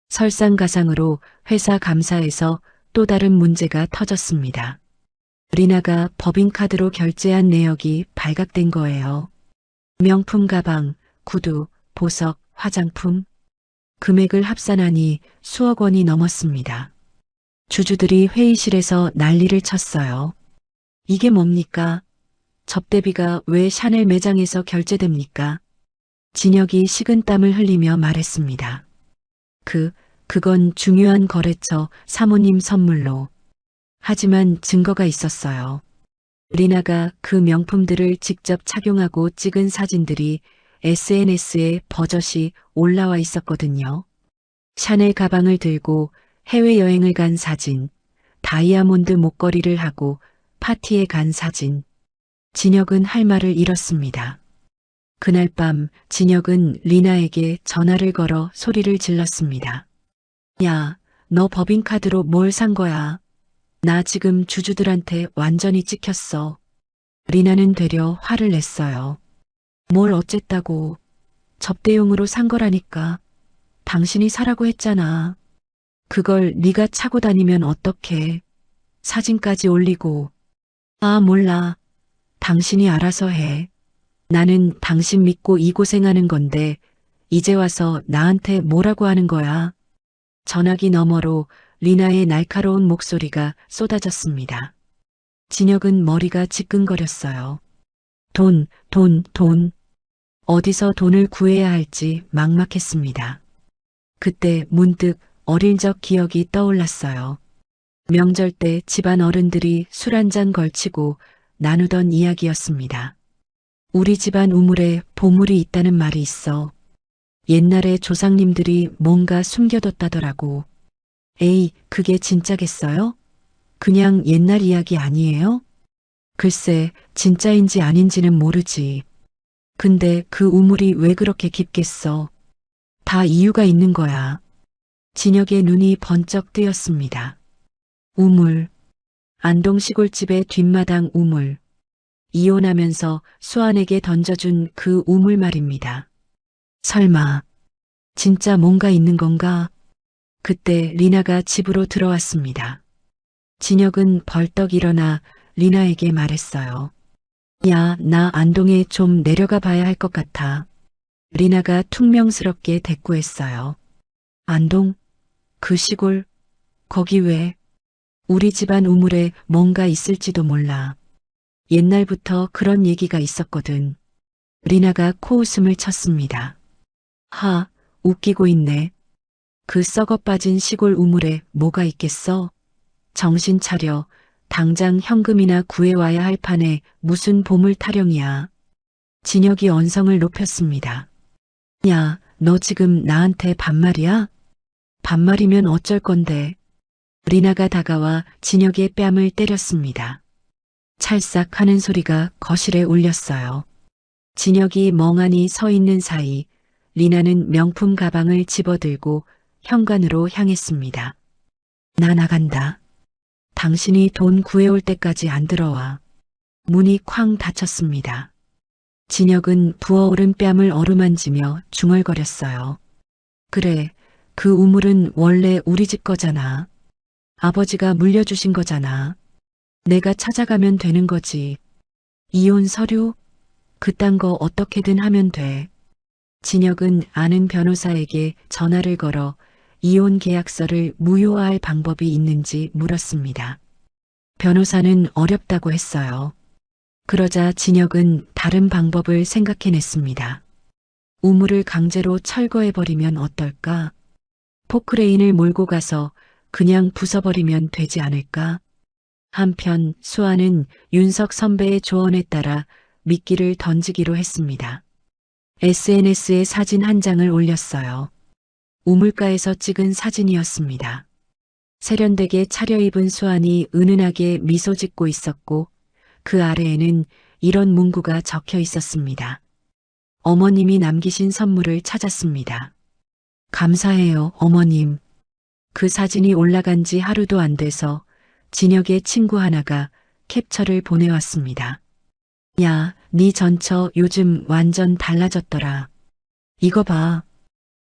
설상가상으로 회사 감사에서 또 다른 문제가 터졌습니다. 리나가 법인카드로 결제한 내역이 발각된 거예요. 명품 가방, 구두, 보석, 화장품. 금액을 합산하니 수억 원이 넘었습니다. 주주들이 회의실에서 난리를 쳤어요. 이게 뭡니까? 접대비가 왜 샤넬 매장에서 결제됩니까? 진혁이 식은땀을 흘리며 말했습니다. 그건 중요한 거래처 사모님 선물로. 하지만 증거가 있었어요. 리나가 그 명품들을 직접 착용하고 찍은 사진들이 SNS에 버젓이 올라와 있었거든요. 샤넬 가방을 들고 해외여행을 간 사진, 다이아몬드 목걸이를 하고 파티에 간 사진. 진혁은 할 말을 잃었습니다. 그날 밤 진혁은 리나에게 전화를 걸어 소리를 질렀습니다. 야, 너 법인카드로 뭘 산 거야? 나 지금 주주들한테 완전히 찍혔어. 리나는 되려 화를 냈어요. 뭘 어쨌다고. 접대용으로 산 거라니까. 당신이 사라고 했잖아. 그걸 네가 차고 다니면 어떡해. 사진까지 올리고. 아, 몰라. 당신이 알아서 해. 나는 당신 믿고 이 고생하는 건데 이제 와서 나한테 뭐라고 하는 거야. 전화기 너머로 리나의 날카로운 목소리가 쏟아졌습니다. 진혁은 머리가 지끈거렸어요. 돈. 어디서 돈을 구해야 할지 막막했습니다. 그때 문득 어릴 적 기억이 떠올랐어요. 명절 때 집안 어른들이 술 한 잔 걸치고 나누던 이야기였습니다. 우리 집안 우물에 보물이 있다는 말이 있어. 옛날에 조상님들이 뭔가 숨겨뒀다더라고. 에이, 그게 진짜겠어요? 그냥 옛날 이야기 아니에요? 글쎄, 진짜인지 아닌지는 모르지. 근데 그 우물이 왜 그렇게 깊겠어? 다 이유가 있는 거야. 진혁의 눈이 번쩍 뜨였습니다. 우물. 안동 시골집의 뒷마당 우물. 이혼하면서 수아에게 던져준 그 우물 말입니다. 설마 진짜 뭔가 있는 건가? 그때 리나가 집으로 들어왔습니다. 진혁은 벌떡 일어나 리나에게 말했어요. 야, 나 안동에 좀 내려가 봐야 할 것 같아. 리나가 퉁명스럽게 대꾸했어요. 안동? 그 시골? 거기 왜? 우리 집안 우물에 뭔가 있을지도 몰라. 옛날부터 그런 얘기가 있었거든. 리나가 코웃음을 쳤습니다. 하, 웃기고 있네. 그 썩어 빠진 시골 우물에 뭐가 있겠어? 정신 차려. 당장 현금이나 구해와야 할 판에 무슨 보물 타령이야. 진혁이 언성을 높였습니다. 야, 너 지금 나한테 반말이야? 반말이면 어쩔 건데. 리나가 다가와 진혁의 뺨을 때렸습니다. 찰싹 하는 소리가 거실에 울렸어요. 진혁이 멍하니 서 있는 사이 리나는 명품 가방을 집어들고 현관으로 향했습니다. 나 나간다. 당신이 돈 구해올 때까지 안 들어와. 문이 쾅 닫혔습니다. 진혁은 부어오른 뺨을 어루만지며 중얼거렸어요. 그래, 그 우물은 원래 우리 집 거잖아. 아버지가 물려주신 거잖아. 내가 찾아가면 되는 거지. 이혼 서류? 그딴 거 어떻게든 하면 돼. 진혁은 아는 변호사에게 전화를 걸어 이혼 계약서를 무효화할 방법이 있는지 물었습니다. 변호사는 어렵다고 했어요. 그러자 진혁은 다른 방법을 생각해냈습니다. 우물을 강제로 철거해버리면 어떨까? 포크레인을 몰고 가서 그냥 부숴버리면 되지 않을까? 한편 수아는 윤석 선배의 조언에 따라 미끼를 던지기로 했습니다. SNS에 사진 한 장을 올렸어요. 우물가에서 찍은 사진이었습니다. 세련되게 차려입은 수안이 은은하게 미소 짓고 있었고 그 아래에는 이런 문구가 적혀 있었습니다. 어머님이 남기신 선물을 찾았습니다. 감사해요, 어머님. 그 사진이 올라간 지 하루도 안 돼서 진혁의 친구 하나가 캡처를 보내왔습니다. 야, 네 전처 요즘 완전 달라졌더라. 이거 봐.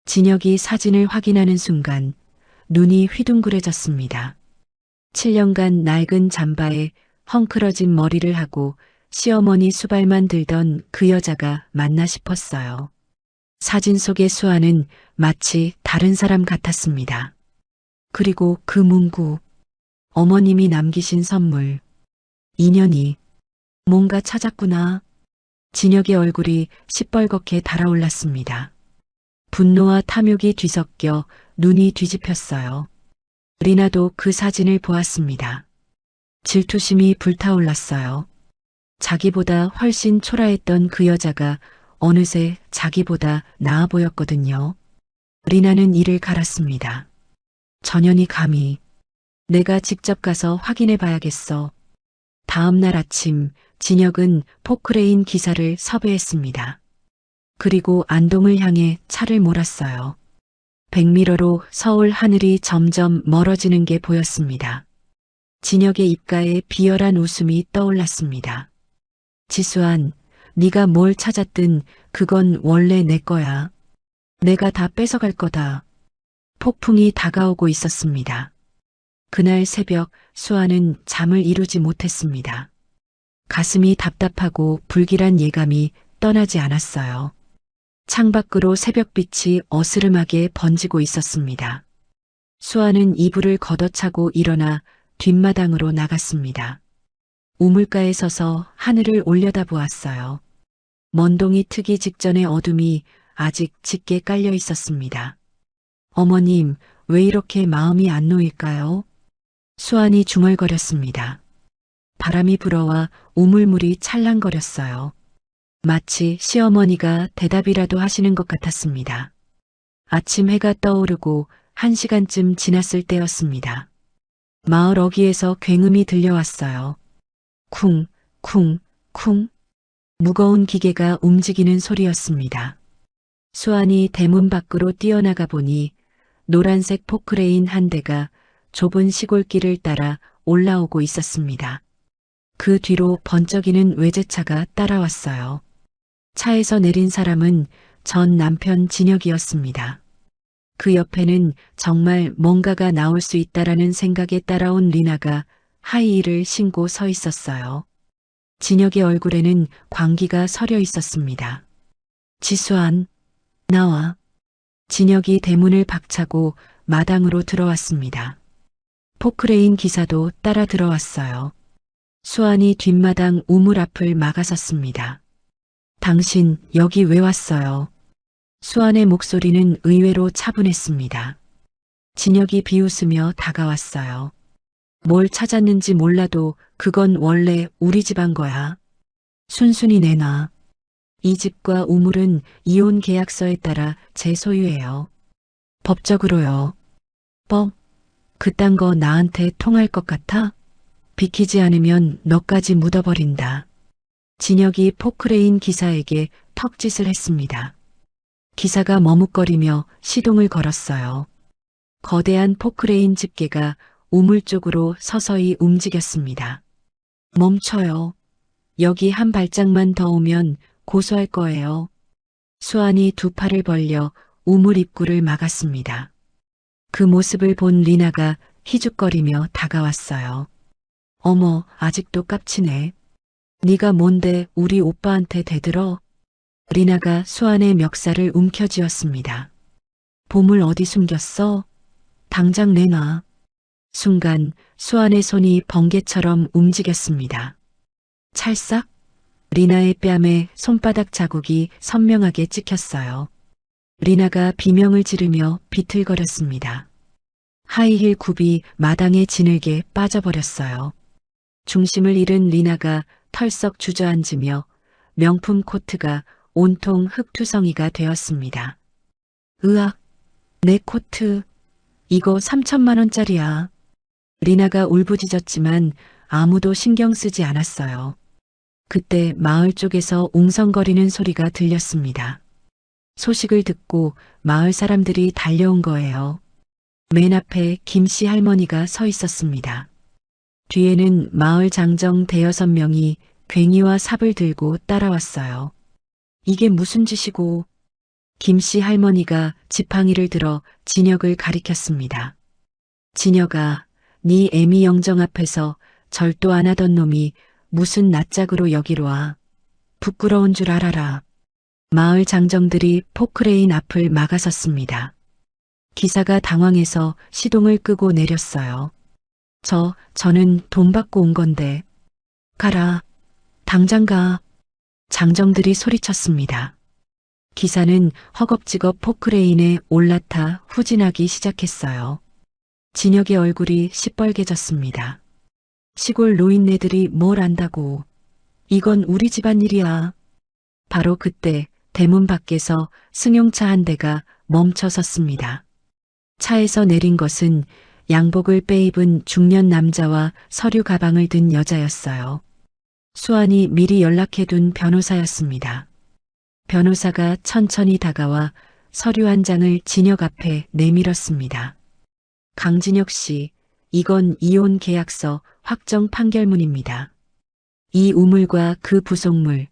진혁이 사진을 확인하는 순간 눈이 휘둥그레졌습니다. 7년간 낡은 잠바에 헝클어진 머리를 하고 시어머니 수발만 들던 그 여자가 맞나 싶었어요. 사진 속의 수아는 마치 다른 사람 같았습니다. 그리고 그 문구, 어머님이 남기신 선물. 인연이 뭔가 찾았구나. 진혁의 얼굴이 시뻘겋게 달아올랐습니다. 분노와 탐욕이 뒤섞여 눈이 뒤집혔어요. 리나도 그 사진을 보았습니다. 질투심이 불타올랐어요. 자기보다 훨씬 초라했던 그 여자가 어느새 자기보다 나아 보였거든요. 리나는 이를 갈았습니다. 전현이 감히. 내가 직접 가서 확인해 봐야겠어. 다음 날 아침 진혁은 포크레인 기사를 섭외했습니다. 그리고 안동을 향해 차를 몰았어요. 백미러로 서울 하늘이 점점 멀어지는 게 보였습니다. 진혁의 입가에 비열한 웃음이 떠올랐습니다. 지수한, 네가 뭘 찾았든 그건 원래 내 거야. 내가 다 뺏어갈 거다. 폭풍이 다가오고 있었습니다. 그날 새벽 수아는 잠을 이루지 못했습니다. 가슴이 답답하고 불길한 예감이 떠나지 않았어요. 창밖으로 새벽빛이 어스름하게 번지고 있었습니다. 수아는 이불을 걷어차고 일어나 뒷마당으로 나갔습니다. 우물가에 서서 하늘을 올려다보았어요. 먼동이 트기 직전의 어둠이 아직 짙게 깔려 있었습니다. 어머님, 왜 이렇게 마음이 안 놓일까요? 수안이 중얼거렸습니다. 바람이 불어와 우물물이 찰랑거렸어요. 마치 시어머니가 대답이라도 하시는 것 같았습니다. 아침 해가 떠오르고 1시간쯤 지났을 때였습니다. 마을 어귀에서 굉음이 들려왔어요. 쿵, 쿵, 쿵. 무거운 기계가 움직이는 소리였습니다. 수안이 대문 밖으로 뛰어나가 보니 노란색 포크레인 한 대가 좁은 시골길을 따라 올라오고 있었습니다. 그 뒤로 번쩍이는 외제차가 따라왔어요. 차에서 내린 사람은 전 남편 진혁이었습니다. 그 옆에는 정말 뭔가가 나올 수 있다라는 생각에 따라온 리나가 하이힐을 신고 서 있었어요. 진혁의 얼굴에는 광기가 서려 있었습니다. 지수한, 나와. 진혁이 대문을 박차고 마당으로 들어왔습니다. 포크레인 기사도 따라 들어왔어요. 수환이 뒷마당 우물 앞을 막아섰습니다. 당신 여기 왜 왔어요? 수환의 목소리는 의외로 차분했습니다. 진혁이 비웃으며 다가왔어요. 뭘 찾았는지 몰라도 그건 원래 우리 집 한 거야. 순순히 내놔. 이 집과 우물은 이혼 계약서에 따라 제 소유예요. 법적으로요. 법? 그딴 거 나한테 통할 것 같아? 비키지 않으면 너까지 묻어버린다. 진혁이 포크레인 기사에게 턱짓을 했습니다. 기사가 머뭇거리며 시동을 걸었어요. 거대한 포크레인 집게가 우물 쪽으로 서서히 움직였습니다. 멈춰요. 여기 한 발짝만 더 오면 고소할 거예요. 수환이 두 팔을 벌려 우물 입구를 막았습니다. 그 모습을 본 리나가 희죽거리며 다가왔어요. 어머, 아직도 깝치네. 네가 뭔데 우리 오빠한테 대들어? 리나가 수환의 멱살을 움켜쥐었습니다. 보물 어디 숨겼어? 당장 내놔. 순간 수환의 손이 번개처럼 움직였습니다. 찰싹? 리나의 뺨에 손바닥 자국이 선명하게 찍혔어요. 리나가 비명을 지르며 비틀거렸습니다. 하이힐 굽이 마당에 지늘게 빠져버렸어요. 중심을 잃은 리나가 털썩 주저앉으며 명품 코트가 온통 흙투성이가 되었습니다. 으악, 내 코트. 이거 3천만 원짜리야. 리나가 울부짖었지만 아무도 신경 쓰지 않았어요. 그때 마을 쪽에서 웅성거리는 소리가 들렸습니다. 소식을 듣고 마을 사람들이 달려온 거예요. 맨 앞에 김씨 할머니가 서 있었습니다. 뒤에는 마을 장정 대여섯 명이 괭이와 삽을 들고 따라왔어요. 이게 무슨 짓이고? 김씨 할머니가 지팡이를 들어 진혁을 가리켰습니다. 진혁아, 네 애미 영정 앞에서 절도 안 하던 놈이 무슨 낯짝으로 여기로 와. 부끄러운 줄 알아라. 마을 장정들이 포크레인 앞을 막아섰습니다. 기사가 당황해서 시동을 끄고 내렸어요. 저는 돈 받고 온 건데. 가라. 당장 가. 장정들이 소리쳤습니다. 기사는 허겁지겁 포크레인에 올라타 후진하기 시작했어요. 진혁의 얼굴이 시뻘개졌습니다. 시골 노인네들이 뭘 안다고. 이건 우리 집안 일이야. 바로 그때 대문 밖에서 승용차 한 대가 멈춰 섰습니다. 차에서 내린 것은 양복을 빼입은 중년 남자와 서류 가방을 든 여자였어요. 수환이 미리 연락해둔 변호사였습니다. 변호사가 천천히 다가와 서류 한 장을 진혁 앞에 내밀었습니다. 강진혁 씨, 이건 이혼 계약서 확정 판결문입니다. 이 우물과 그 부속물,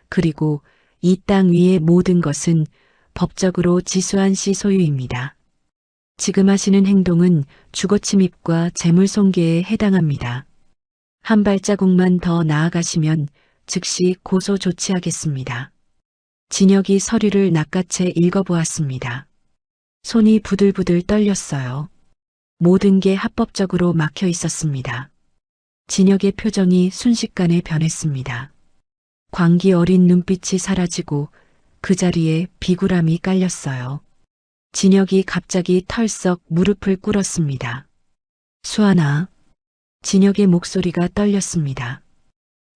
그리고 이 땅 위의 모든 것은 법적으로 지수한 씨 소유입니다. 지금 하시는 행동은 주거침입과 재물손괴에 해당합니다. 한 발자국만 더 나아가시면 즉시 고소 조치하겠습니다. 진혁이 서류를 낚아채 읽어보았습니다. 손이 부들부들 떨렸어요. 모든 게 합법적으로 막혀 있었습니다. 진혁의 표정이 순식간에 변했습니다. 광기 어린 눈빛이 사라지고 그 자리에 비굴함이 깔렸어요. 진혁이 갑자기 털썩 무릎을 꿇었습니다. 수환아. 진혁의 목소리가 떨렸습니다.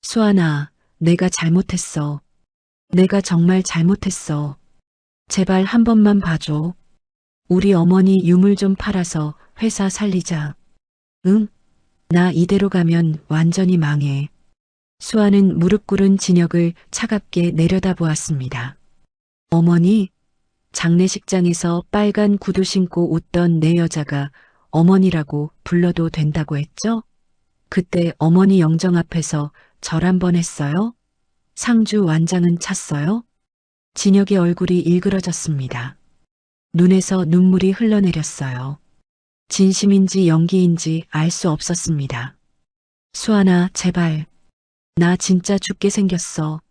수환아, 내가 잘못했어. 내가 정말 잘못했어. 제발 한 번만 봐줘. 우리 어머니 유물 좀 팔아서 회사 살리자. 응? 나 이대로 가면 완전히 망해. 수아는 무릎 꿇은 진혁을 차갑게 내려다보았습니다. 어머니? 장례식장에서 빨간 구두 신고 웃던 내 여자가 어머니라고 불러도 된다고 했죠? 그때 어머니 영정 앞에서 절 한 번 했어요? 상주 완장은 찼어요? 진혁의 얼굴이 일그러졌습니다. 눈에서 눈물이 흘러내렸어요. 진심인지 연기인지 알 수 없었습니다. 수아나, 제발. 나 진짜 죽게 생겼어.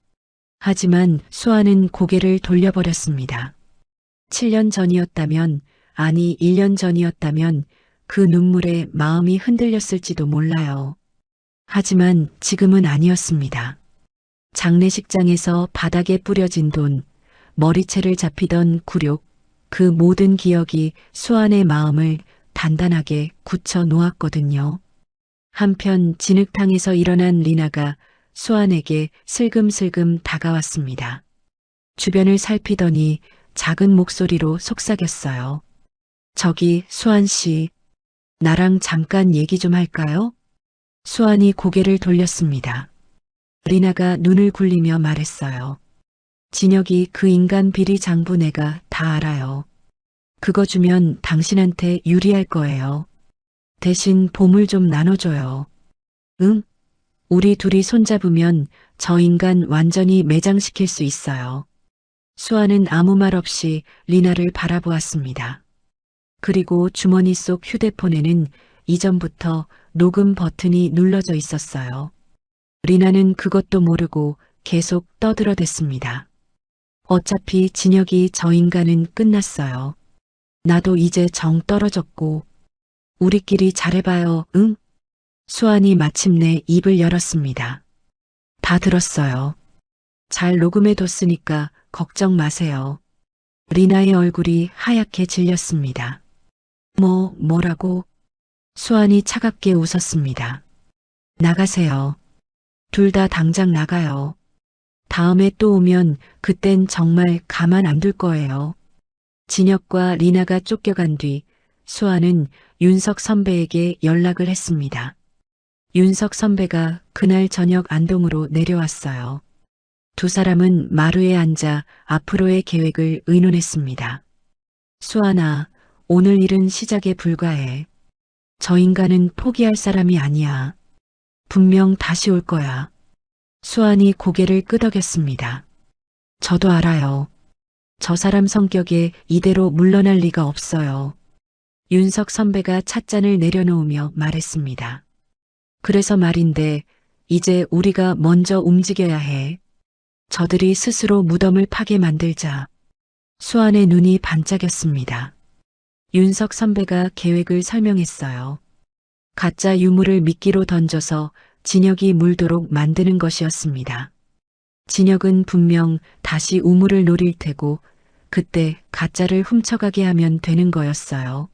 하지만 수아는 고개를 돌려버렸습니다. 7년 전이었다면, 아니 1년 전이었다면 그 눈물에 마음이 흔들렸을지도 몰라요. 하지만 지금은 아니었습니다. 장례식장에서 바닥에 뿌려진 돈, 머리채를 잡히던 굴욕, 그 모든 기억이 수아의 마음을 단단하게 굳혀 놓았거든요. 한편 진흙탕에서 일어난 리나가 수아에게 슬금슬금 다가왔습니다. 주변을 살피더니 작은 목소리로 속삭였어요. 저기 수안 씨, 나랑 잠깐 얘기 좀 할까요? 수안이 고개를 돌렸습니다. 리나가 눈을 굴리며 말했어요. 진혁이 그 인간 비리 장부 내가 다 알아요. 그거 주면 당신한테 유리할 거예요. 대신 보물 좀 나눠줘요. 응? 우리 둘이 손잡으면 저 인간 완전히 매장시킬 수 있어요. 수아는 아무 말 없이 리나를 바라보았습니다. 그리고 주머니 속 휴대폰에는 이전부터 녹음 버튼이 눌러져 있었어요. 리나는 그것도 모르고 계속 떠들어댔습니다. 어차피 진혁이 저 인간은 끝났어요. 나도 이제 정 떨어졌고 우리끼리 잘해봐요, 응? 수안이 마침내 입을 열었습니다. 다 들었어요. 잘 녹음해뒀으니까 걱정 마세요. 리나의 얼굴이 하얗게 질렸습니다. 뭐라고? 수안이 차갑게 웃었습니다. 나가세요. 둘 다 당장 나가요. 다음에 또 오면 그땐 정말 가만 안 둘 거예요. 진혁과 리나가 쫓겨간 뒤 수아는 윤석 선배에게 연락을 했습니다. 윤석 선배가 그날 저녁 안동으로 내려왔어요. 두 사람은 마루에 앉아 앞으로의 계획을 의논했습니다. 수아나, 오늘 일은 시작에 불과해. 저 인간은 포기할 사람이 아니야. 분명 다시 올 거야. 수안이 고개를 끄덕였습니다. 저도 알아요. 저 사람 성격에 이대로 물러날 리가 없어요. 윤석 선배가 찻잔을 내려놓으며 말했습니다. 그래서 말인데 이제 우리가 먼저 움직여야 해. 저들이 스스로 무덤을 파게 만들자. 수안의 눈이 반짝였습니다. 윤석 선배가 계획을 설명했어요. 가짜 유물을 미끼로 던져서 진혁이 물도록 만드는 것이었습니다. 진혁은 분명 다시 우물을 노릴 테고 그때 가짜를 훔쳐가게 하면 되는 거였어요.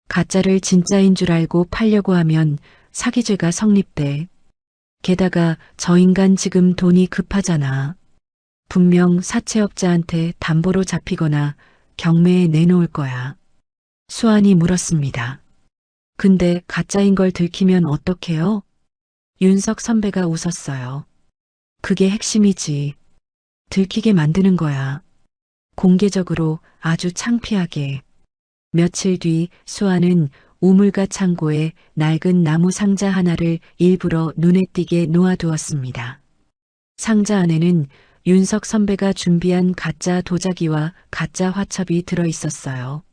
가짜를 진짜인 줄 알고 팔려고 하면 사기죄가 성립돼. 게다가 저 인간 지금 돈이 급하잖아. 분명 사채업자한테 담보로 잡히거나 경매에 내놓을 거야. 수안이 물었습니다. 근데 가짜인 걸 들키면 어떡해요? 윤석 선배가 웃었어요. 그게 핵심이지. 들키게 만드는 거야. 공개적으로 아주 창피하게. 며칠 뒤 수아는 우물가 창고에 낡은 나무 상자 하나를 일부러 눈에 띄게 놓아두었습니다. 상자 안에는 윤석 선배가 준비한 가짜 도자기와 가짜 화첩이 들어 있었어요.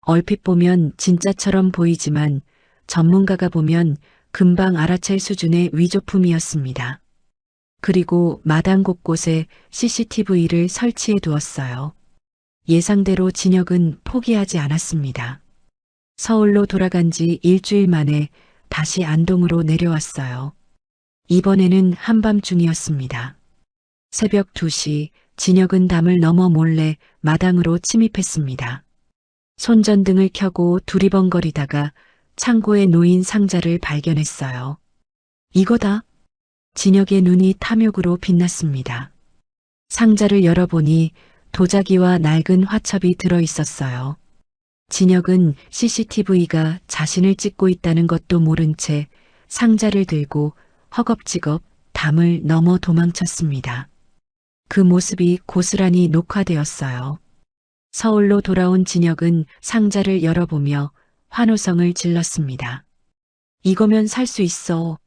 얼핏 보면 진짜처럼 보이지만 전문가가 보면 금방 알아챌 수준의 위조품이었습니다. 그리고 마당 곳곳에 CCTV를 설치해 두었어요. 예상대로 진혁은 포기하지 않았습니다. 서울로 돌아간 지 일주일 만에 다시 안동으로 내려왔어요. 이번에는 한밤중이었습니다. 새벽 2시 진혁은 담을 넘어 몰래 마당으로 침입했습니다. 손전등을 켜고 두리번거리다가 창고에 놓인 상자를 발견했어요. 이거다. 진혁의 눈이 탐욕으로 빛났습니다. 상자를 열어보니 도자기와 낡은 화첩이 들어 있었어요. 진혁은 CCTV가 자신을 찍고 있다는 것도 모른 채 상자를 들고 허겁지겁 담을 넘어 도망쳤습니다. 그 모습이 고스란히 녹화되었어요. 서울로 돌아온 진혁은 상자를 열어보며 환호성을 질렀습니다. 이거면 살 수 있어.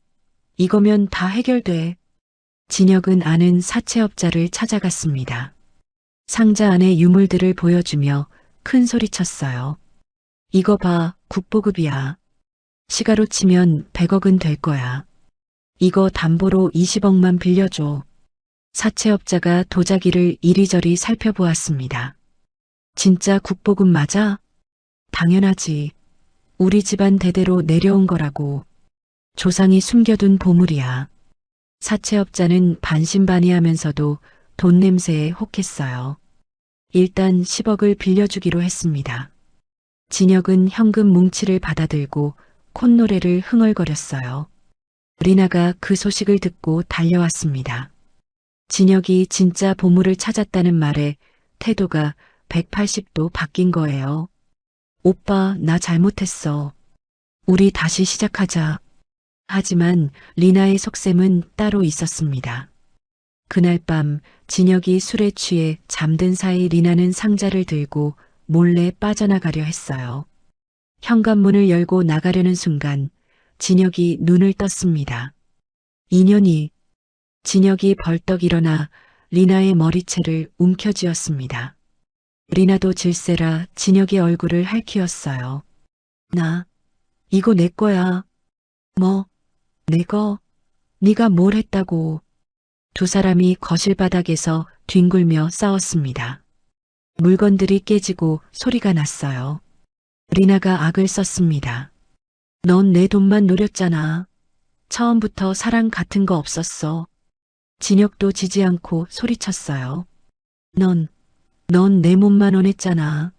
이거면 다 해결돼. 진혁은 아는 사채업자를 찾아갔습니다. 상자 안의 유물들을 보여주며 큰 소리쳤어요. 이거 봐, 국보급이야. 시가로 치면 100억은 될 거야. 이거 담보로 20억만 빌려줘. 사채업자가 도자기를 이리저리 살펴보았습니다. 진짜 국보급 맞아? 당연하지. 우리 집안 대대로 내려온 거라고. 조상이 숨겨둔 보물이야. 사채업자는 반신반의하면서도 돈 냄새에 혹했어요. 일단 10억을 빌려주기로 했습니다. 진혁은 현금 뭉치를 받아들고 콧노래를 흥얼거렸어요. 리나가 그 소식을 듣고 달려왔습니다. 진혁이 진짜 보물을 찾았다는 말에 태도가 180도 바뀐 거예요. 오빠, 나 잘못했어. 우리 다시 시작하자. 하지만 리나의 속셈은 따로 있었습니다. 그날 밤 진혁이 술에 취해 잠든 사이 리나는 상자를 들고 몰래 빠져나가려 했어요. 현관문을 열고 나가려는 순간 진혁이 눈을 떴습니다. 인연이. 진혁이 벌떡 일어나 리나의 머리채를 움켜쥐었습니다. 리나도 질세라 진혁의 얼굴을 핥히었어요. 나, 이거 내 거야. 뭐, 내 거? 네가 뭘 했다고. 두 사람이 거실 바닥에서 뒹굴며 싸웠습니다. 물건들이 깨지고 소리가 났어요. 리나가 악을 썼습니다. 넌 내 돈만 노렸잖아. 처음부터 사랑 같은 거 없었어. 진혁도 지지 않고 소리쳤어요. 넌 내 몸만 원했잖아.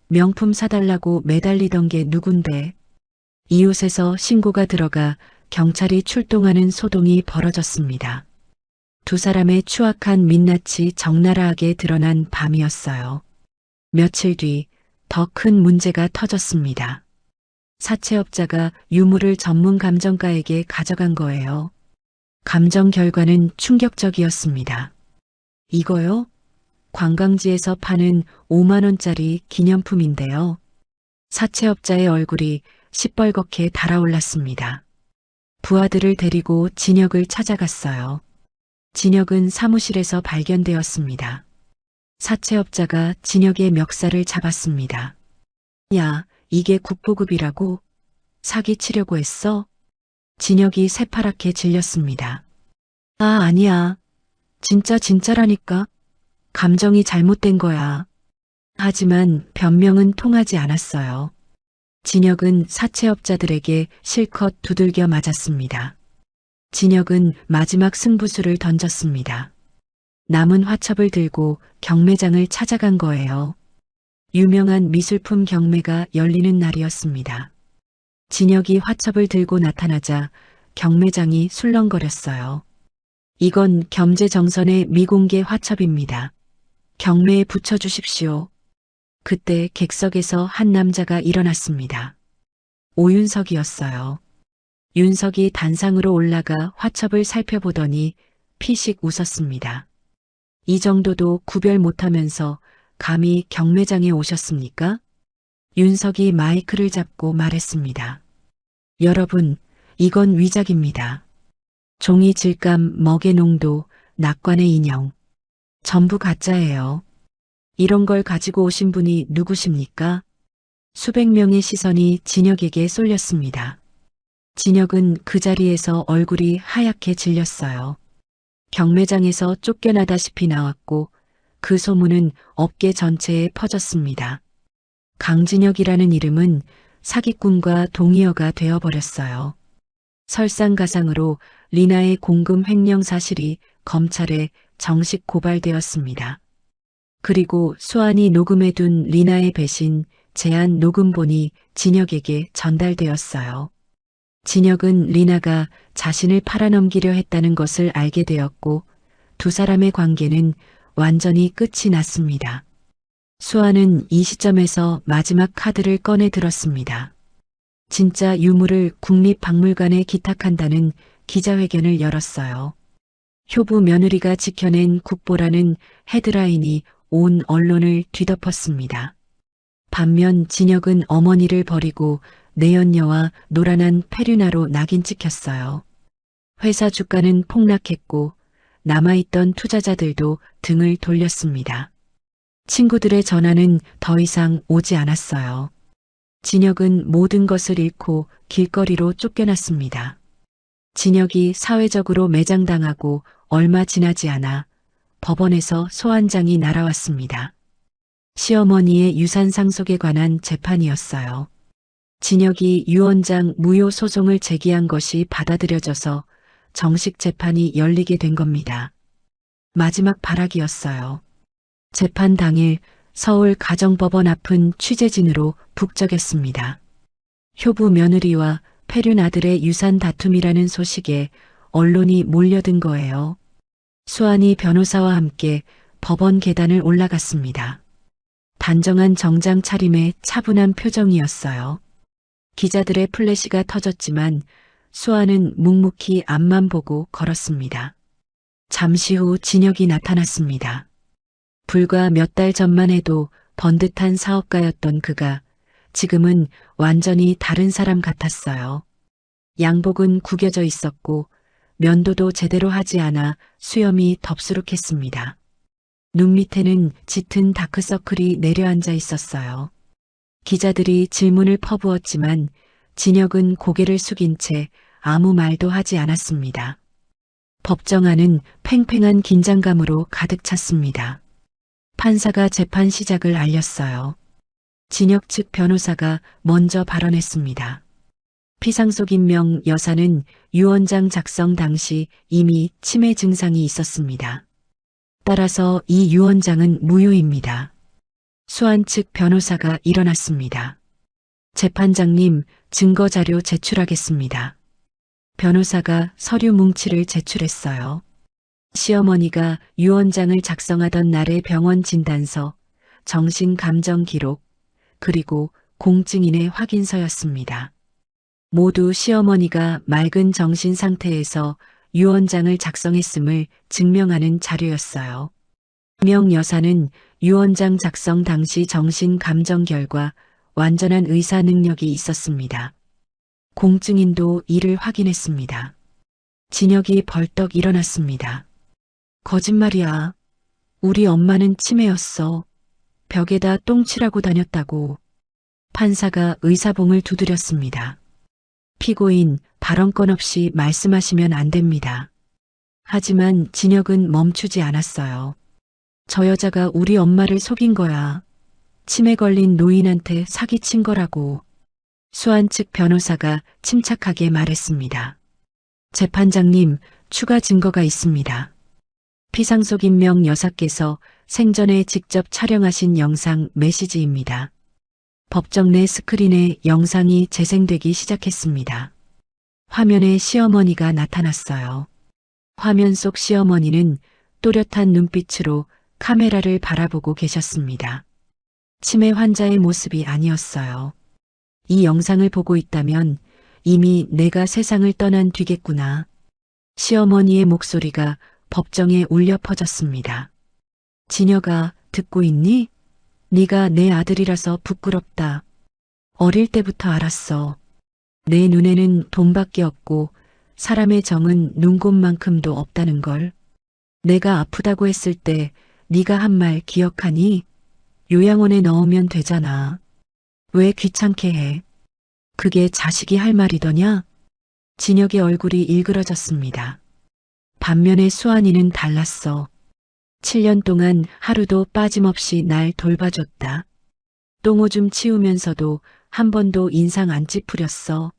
명품 사달라고 매달리던 게 누군데. 이웃에서 신고가 들어가 경찰이 출동하는 소동이 벌어졌습니다. 두 사람의 추악한 민낯이 적나라하게 드러난 밤이었어요. 며칠 뒤 더 큰 문제가 터졌습니다. 사채업자가 유물을 전문 감정가에게 가져간 거예요. 감정 결과는 충격적이었습니다. 이거요? 관광지에서 파는 5만 원짜리 기념품인데요. 사채업자의 얼굴이 시뻘겋게 달아올랐습니다. 부하들을 데리고 진혁을 찾아갔어요. 진혁은 사무실에서 발견되었습니다. 사채업자가 진혁의 멱살을 잡았습니다. 야, 이게 국보급이라고? 사기치려고 했어? 진혁이 새파랗게 질렸습니다. 아, 아니야. 진짜라니까. 감정이 잘못된 거야. 하지만 변명은 통하지 않았어요. 진혁은 사채업자들에게 실컷 두들겨 맞았습니다. 진혁은 마지막 승부수를 던졌습니다. 남은 화첩을 들고 경매장을 찾아간 거예요. 유명한 미술품 경매가 열리는 날이었습니다. 진혁이 화첩을 들고 나타나자 경매장이 술렁거렸어요. 이건 겸재정선의 미공개 화첩입니다. 경매에 붙여주십시오. 그때 객석에서 한 남자가 일어났습니다. 오윤석이었어요. 윤석이 단상으로 올라가 화첩을 살펴보더니 피식 웃었습니다. 이 정도도 구별 못하면서 감히 경매장에 오셨습니까? 윤석이 마이크를 잡고 말했습니다. 여러분, 이건 위작입니다. 종이 질감, 먹의 농도, 낙관의 인형. 전부 가짜예요. 이런 걸 가지고 오신 분이 누구십니까? 수백 명의 시선이 진혁에게 쏠렸습니다. 진혁은 그 자리에서 얼굴이 하얗게 질렸어요. 경매장에서 쫓겨나다시피 나왔고 그 소문은 업계 전체에 퍼졌습니다. 강진혁이라는 이름은 사기꾼과 동의어가 되어버렸어요. 설상가상으로 리나의 공금 횡령 사실이 검찰에 정식 고발되었습니다. 그리고 수환이 녹음해둔 리나의 배신, 제안 녹음본이 진혁에게 전달되었어요. 진혁은 리나가 자신을 팔아넘기려 했다는 것을 알게 되었고 두 사람의 관계는 완전히 끝이 났습니다. 수환은 이 시점에서 마지막 카드를 꺼내 들었습니다. 진짜 유물을 국립박물관에 기탁한다는 기자회견을 열었어요. 효부 며느리가 지켜낸 국보라는 헤드라인이 온 언론을 뒤덮었습니다. 반면 진혁은 어머니를 버리고 내연녀와 노란한 페류나로 낙인 찍혔어요. 회사 주가는 폭락했고 남아있던 투자자들도 등을 돌렸습니다. 친구들의 전화는 더 이상 오지 않았어요. 진혁은 모든 것을 잃고 길거리로 쫓겨났습니다. 진혁이 사회적으로 매장당하고 얼마 지나지 않아 법원에서 소환장이 날아왔습니다. 시어머니의 유산 상속에 관한 재판이었어요. 진혁이 유언장 무효 소송을 제기한 것이 받아들여져서 정식 재판이 열리게 된 겁니다. 마지막 발악이었어요. 재판 당일 서울 가정법원 앞은 취재진으로 북적였습니다. 효부 며느리와 폐륜 아들의 유산 다툼이라는 소식에 언론이 몰려든 거예요. 수환이 변호사와 함께 법원 계단을 올라갔습니다. 단정한 정장 차림에 차분한 표정이었어요. 기자들의 플래시가 터졌지만 수환은 묵묵히 앞만 보고 걸었습니다. 잠시 후 진혁이 나타났습니다. 불과 몇 달 전만 해도 번듯한 사업가였던 그가 지금은 완전히 다른 사람 같았어요. 양복은 구겨져 있었고 면도도 제대로 하지 않아 수염이 덥수룩했습니다. 눈 밑에는 짙은 다크서클이 내려앉아 있었어요. 기자들이 질문을 퍼부었지만 진혁은 고개를 숙인 채 아무 말도 하지 않았습니다. 법정 안은 팽팽한 긴장감으로 가득 찼습니다. 판사가 재판 시작을 알렸어요. 진혁 측 변호사가 먼저 발언했습니다. 피상속인명 여사는 유언장 작성 당시 이미 치매 증상이 있었습니다. 따라서 이 유언장은 무효입니다. 수환 측 변호사가 일어났습니다. 재판장님, 증거자료 제출하겠습니다. 변호사가 서류 뭉치를 제출했어요. 시어머니가 유언장을 작성하던 날의 병원 진단서, 정신감정 기록, 그리고 공증인의 확인서였습니다. 모두 시어머니가 맑은 정신 상태에서 유언장을 작성했음을 증명하는 자료였어요. 명 여사는 유언장 작성 당시 정신 감정 결과 완전한 의사 능력이 있었습니다. 공증인도 이를 확인했습니다. 진혁이 벌떡 일어났습니다. 거짓말이야. 우리 엄마는 치매였어. 벽에다 똥칠하고 다녔다고. 판사가 의사봉을 두드렸습니다. 피고인, 발언권 없이 말씀하시면 안 됩니다. 하지만 진혁은 멈추지 않았어요. 저 여자가 우리 엄마를 속인 거야. 치매 걸린 노인한테 사기친 거라고. 수환 측 변호사가 침착하게 말했습니다. 재판장님, 추가 증거가 있습니다. 피상속인명 여사께서 생전에 직접 촬영하신 영상 메시지입니다. 법정 내 스크린에 영상이 재생되기 시작했습니다. 화면에 시어머니가 나타났어요. 화면 속 시어머니는 또렷한 눈빛으로 카메라를 바라보고 계셨습니다. 치매 환자의 모습이 아니었어요. 이 영상을 보고 있다면 이미 내가 세상을 떠난 뒤겠구나. 시어머니의 목소리가 법정에 울려 퍼졌습니다. 진혁아, 듣고 있니? 네가 내 아들이라서 부끄럽다. 어릴 때부터 알았어. 내 눈에는 돈밖에 없고 사람의 정은 눈곱만큼도 없다는 걸. 내가 아프다고 했을 때 네가 한 말 기억하니? 요양원에 넣으면 되잖아. 왜 귀찮게 해? 그게 자식이 할 말이더냐? 진혁의 얼굴이 일그러졌습니다. 반면에 수환이는 달랐어. 7년 동안 하루도 빠짐없이 날 돌봐줬다. 똥오줌 치우면서도 한 번도 인상 안 찌푸렸어.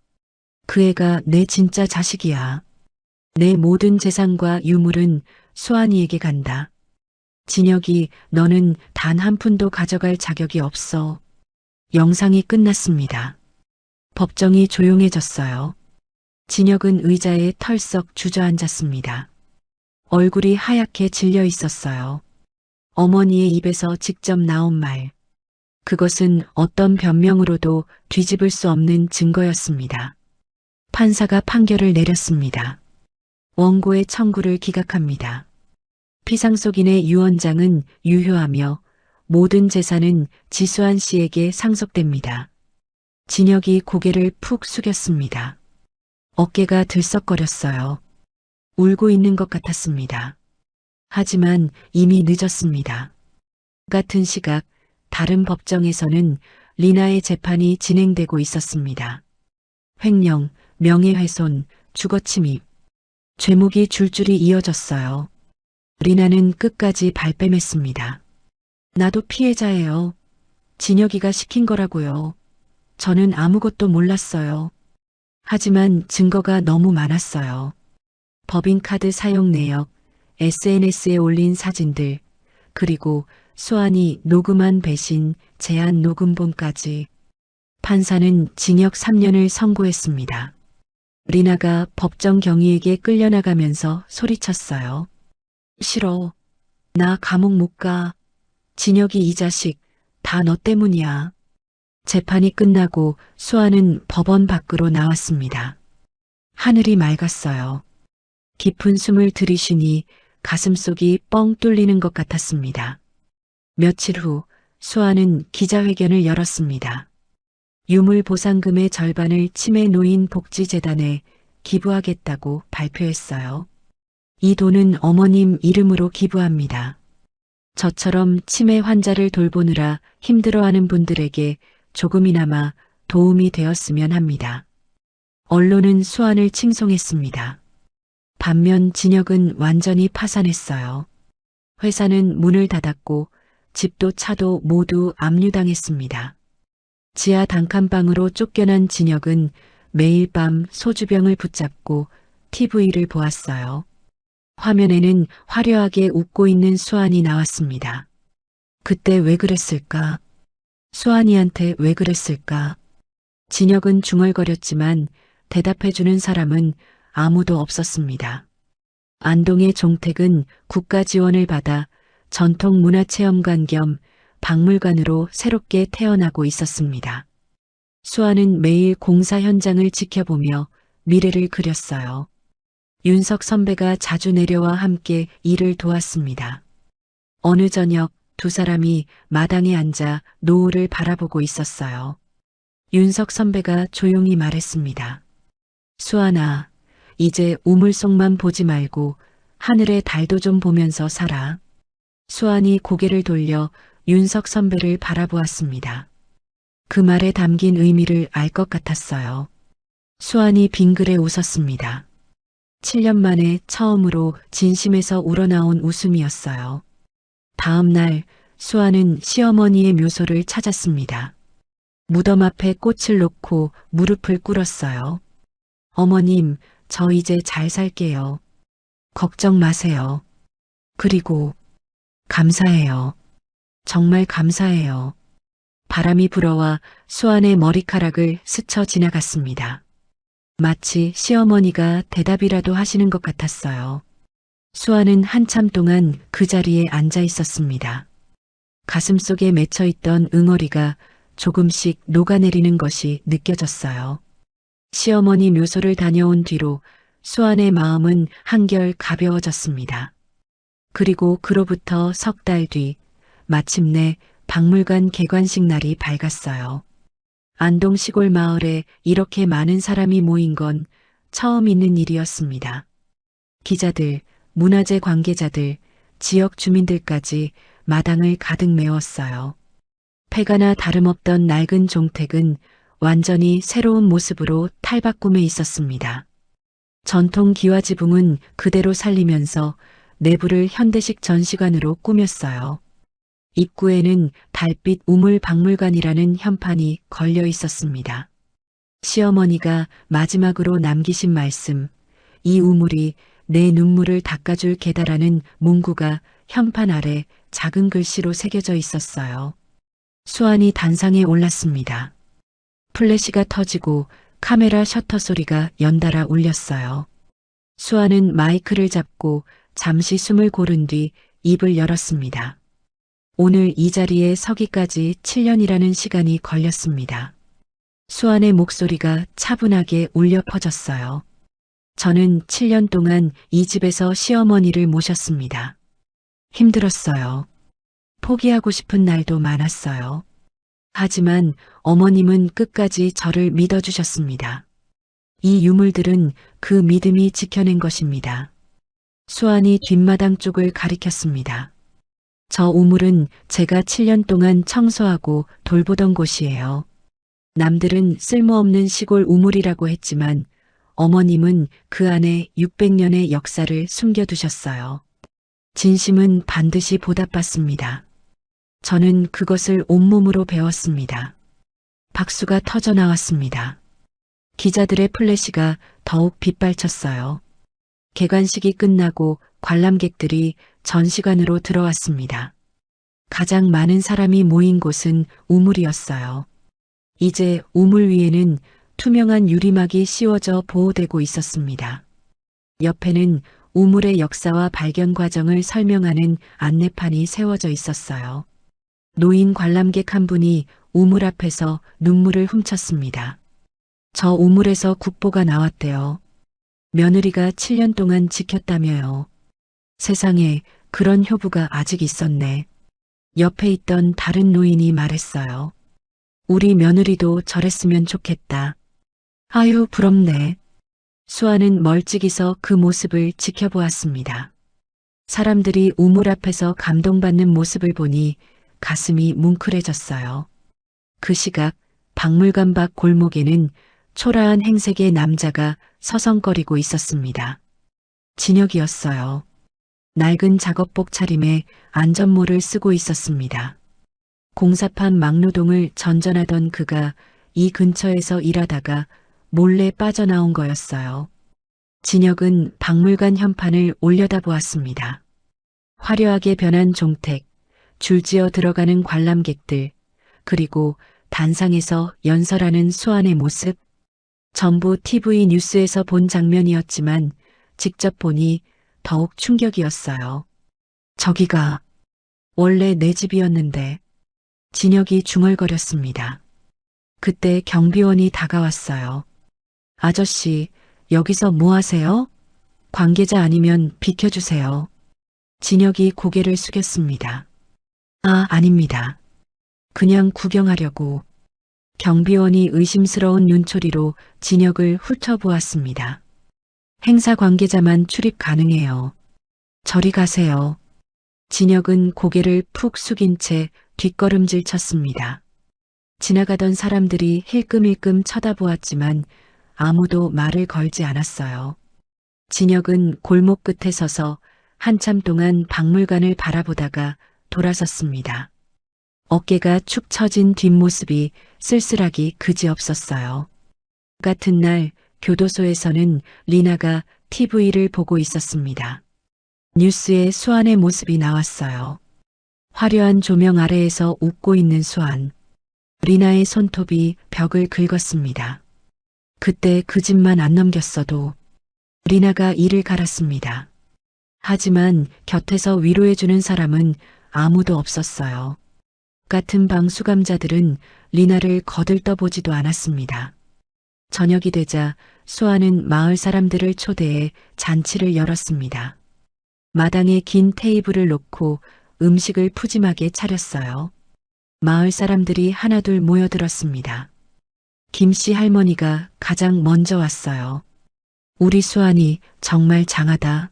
그 애가 내 진짜 자식이야. 내 모든 재산과 유물은 수환이에게 간다. 진혁이 너는 단 한 푼도 가져갈 자격이 없어. 영상이 끝났습니다. 법정이 조용해졌어요. 진혁은 의자에 털썩 주저앉았습니다. 얼굴이 하얗게 질려 있었어요. 어머니의 입에서 직접 나온 말. 그것은 어떤 변명으로도 뒤집을 수 없는 증거였습니다. 판사가 판결을 내렸습니다. 원고의 청구를 기각합니다. 피상속인의 유언장은 유효하며 모든 재산은 지수한 씨에게 상속됩니다. 진혁이 고개를 푹 숙였습니다. 어깨가 들썩거렸어요. 울고 있는 것 같았습니다. 하지만 이미 늦었습니다. 같은 시각 다른 법정에서는 리나의 재판이 진행되고 있었습니다. 횡령, 명예훼손, 주거침입. 죄목이 줄줄이 이어졌어요. 리나는 끝까지 발뺌했습니다. 나도 피해자예요. 진혁이가 시킨 거라고요. 저는 아무것도 몰랐어요. 하지만 증거가 너무 많았어요. 법인카드 사용 내역, SNS에 올린 사진들, 그리고 수환이 녹음한 배신, 제안 녹음본까지. 판사는 징역 3년을 선고했습니다. 리나가 법정 경위에게 끌려나가면서 소리쳤어요. 싫어. 나 감옥 못 가. 진혁이 이 자식 다 너 때문이야. 재판이 끝나고 수아는 법원 밖으로 나왔습니다. 하늘이 맑았어요. 깊은 숨을 들이쉬니 가슴속이 뻥 뚫리는 것 같았습니다. 며칠 후 수아는 기자회견을 열었습니다. 유물 보상금의 절반을 치매 노인 복지재단에 기부하겠다고 발표했어요. 이 돈은 어머님 이름으로 기부합니다. 저처럼 치매 환자를 돌보느라 힘들어하는 분들에게 조금이나마 도움이 되었으면 합니다. 언론은 수환을 칭송했습니다. 반면 진혁은 완전히 파산했어요. 회사는 문을 닫았고 집도 차도 모두 압류당했습니다. 지하 단칸방으로 쫓겨난 진혁은 매일 밤 소주병을 붙잡고 TV를 보았어요. 화면에는 화려하게 웃고 있는 수환이 나왔습니다. 그때 왜 그랬을까? 수환이한테 왜 그랬을까? 진혁은 중얼거렸지만 대답해주는 사람은 아무도 없었습니다. 안동의 종택은 국가 지원을 받아 전통문화체험관 겸 박물관으로 새롭게 태어나고 있었습니다. 수아는 매일 공사 현장을 지켜보며 미래를 그렸어요. 윤석 선배가 자주 내려와 함께 일을 도왔습니다. 어느 저녁 두 사람이 마당에 앉아 노을을 바라보고 있었어요. 윤석 선배가 조용히 말했습니다. 수아나, 이제 우물 속만 보지 말고 하늘의 달도 좀 보면서 살아. 수환이 고개를 돌려 윤석 선배를 바라보았습니다. 그 말에 담긴 의미를 알 것 같았어요. 수환이 빙그레 웃었습니다. 7년 만에 처음으로 진심에서 우러나온 웃음이었어요. 다음 날 수환은 시어머니의 묘소를 찾았습니다. 무덤 앞에 꽃을 놓고 무릎을 꿇었어요. 어머님, 저 이제 잘 살게요. 걱정 마세요. 그리고 감사해요. 정말 감사해요. 바람이 불어와 수환의 머리카락을 스쳐 지나갔습니다. 마치 시어머니가 대답이라도 하시는 것 같았어요. 수환은 한참 동안 그 자리에 앉아 있었습니다. 가슴속에 맺혀있던 응어리가 조금씩 녹아내리는 것이 느껴졌어요. 시어머니 묘소를 다녀온 뒤로 수환의 마음은 한결 가벼워졌습니다. 그리고 그로부터 석 달 뒤 마침내 박물관 개관식 날이 밝았어요. 안동 시골 마을에 이렇게 많은 사람이 모인 건 처음 있는 일이었습니다. 기자들, 문화재 관계자들, 지역 주민들까지 마당을 가득 메웠어요. 폐가나 다름없던 낡은 종택은 완전히 새로운 모습으로 탈바꿈해 있었습니다. 전통 기와지붕은 그대로 살리면서 내부를 현대식 전시관으로 꾸몄어요. 입구에는 달빛 우물 박물관이라는 현판이 걸려 있었습니다. 시어머니가 마지막으로 남기신 말씀, 이 우물이 내 눈물을 닦아줄 계다라는 문구가 현판 아래 작은 글씨로 새겨져 있었어요. 수환이 단상에 올랐습니다. 플래시가 터지고 카메라 셔터 소리가 연달아 울렸어요. 수환은 마이크를 잡고 잠시 숨을 고른 뒤 입을 열었습니다. 오늘 이 자리에 서기까지 7년이라는 시간이 걸렸습니다. 수환의 목소리가 차분하게 울려 퍼졌어요. 저는 7년 동안 이 집에서 시어머니를 모셨습니다. 힘들었어요. 포기하고 싶은 날도 많았어요. 하지만 어머님은 끝까지 저를 믿어주셨습니다. 이 유물들은 그 믿음이 지켜낸 것입니다. 수환이 뒷마당 쪽을 가리켰습니다. 저 우물은 제가 7년 동안 청소하고 돌보던 곳이에요. 남들은 쓸모없는 시골 우물이라고 했지만 어머님은 그 안에 600년의 역사를 숨겨두셨어요. 진심은 반드시 보답받습니다. 저는 그것을 온몸으로 배웠습니다. 박수가 터져 나왔습니다. 기자들의 플래시가 더욱 빗발쳤어요. 개관식이 끝나고 관람객들이 전시관으로 들어왔습니다. 가장 많은 사람이 모인 곳은 우물이었어요. 이제 우물 위에는 투명한 유리막이 씌워져 보호되고 있었습니다. 옆에는 우물의 역사와 발견 과정을 설명하는 안내판이 세워져 있었어요. 노인 관람객 한 분이 우물 앞에서 눈물을 훔쳤습니다. 저 우물에서 국보가 나왔대요. 며느리가 7년 동안 지켰다며요. 세상에 그런 효부가 아직 있었네. 옆에 있던 다른 노인이 말했어요. 우리 며느리도 저랬으면 좋겠다. 아유, 부럽네. 수아는 멀찍이서 그 모습을 지켜보았습니다. 사람들이 우물 앞에서 감동받는 모습을 보니 가슴이 뭉클해졌어요. 그 시각 박물관 밖 골목에는 초라한 행색의 남자가 서성거리고 있었습니다. 진혁이었어요. 낡은 작업복 차림에 안전모를 쓰고 있었습니다. 공사판 막노동을 전전하던 그가 이 근처에서 일하다가 몰래 빠져나온 거였어요. 진혁은 박물관 현판을 올려다보았습니다. 화려하게 변한 종택, 줄지어 들어가는 관람객들, 그리고 단상에서 연설하는 수아의 모습, 전부 TV 뉴스에서 본 장면이었지만 직접 보니 더욱 충격이었어요. 저기가 원래 내 집이었는데. 진혁이 중얼거렸습니다. 그때 경비원이 다가왔어요. 아저씨, 여기서 뭐 하세요? 관계자 아니면 비켜주세요. 진혁이 고개를 숙였습니다. 아, 아닙니다. 그냥 구경하려고. 경비원이 의심스러운 눈초리로 진혁을 훑어보았습니다. 행사 관계자만 출입 가능해요. 저리 가세요. 진혁은 고개를 푹 숙인 채 뒷걸음질 쳤습니다. 지나가던 사람들이 힐끔힐끔 쳐다보았지만 아무도 말을 걸지 않았어요. 진혁은 골목 끝에 서서 한참 동안 박물관을 바라보다가 돌아섰습니다. 어깨가 축 처진 뒷모습이 쓸쓸하기 그지없었어요. 같은 날 교도소에서는 리나가 TV를 보고 있었습니다. 뉴스에 수안의 모습이 나왔어요. 화려한 조명 아래에서 웃고 있는 수안. 리나의 손톱이 벽을 긁었습니다. 그때 그 집만 안 넘겼어도. 리나가 이를 갈았습니다. 하지만 곁에서 위로해주는 사람은 아무도 없었어요. 같은 방 수감자들은 리나를 거들떠보지도 않았습니다. 저녁이 되자 수아는 마을 사람들을 초대해 잔치를 열었습니다. 마당에 긴 테이블을 놓고 음식을 푸짐하게 차렸어요. 마을 사람들이 하나둘 모여들었습니다. 김씨 할머니가 가장 먼저 왔어요. 우리 수안이 정말 장하다.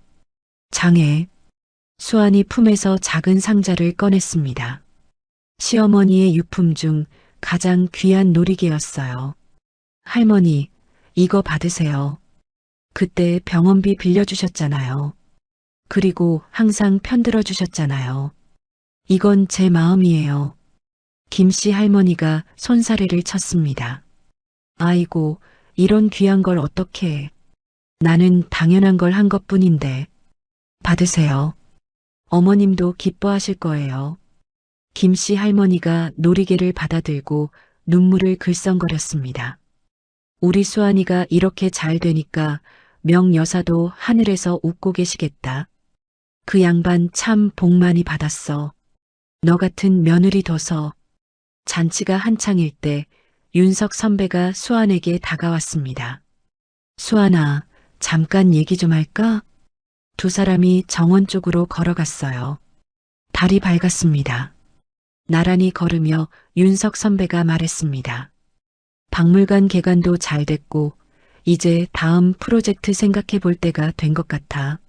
장해. 수안이 품에서 작은 상자를 꺼냈습니다. 시어머니의 유품 중 가장 귀한 놀이개였어요. 할머니, 이거 받으세요. 그때 병원비 빌려주셨잖아요. 그리고 항상 편들어 주셨잖아요. 이건 제 마음이에요. 김씨 할머니가 손사래를 쳤습니다. 아이고, 이런 귀한 걸 어떻게 해. 나는 당연한 걸 한 것뿐인데. 받으세요. 어머님도 기뻐하실 거예요. 김씨 할머니가 놀이개를 받아들고 눈물을 글썽거렸습니다. 우리 수안이가 이렇게 잘 되니까 명여사도 하늘에서 웃고 계시겠다. 그 양반 참 복 많이 받았어. 너 같은 며느리 둬서. 잔치가 한창일 때 윤석 선배가 수안에게 다가왔습니다. 수안아, 잠깐 얘기 좀 할까? 두 사람이 정원 쪽으로 걸어갔어요. 달이 밝았습니다. 나란히 걸으며 윤석 선배가 말했습니다. 박물관 개관도 잘 됐고 이제 다음 프로젝트 생각해 볼 때가 된 것 같아.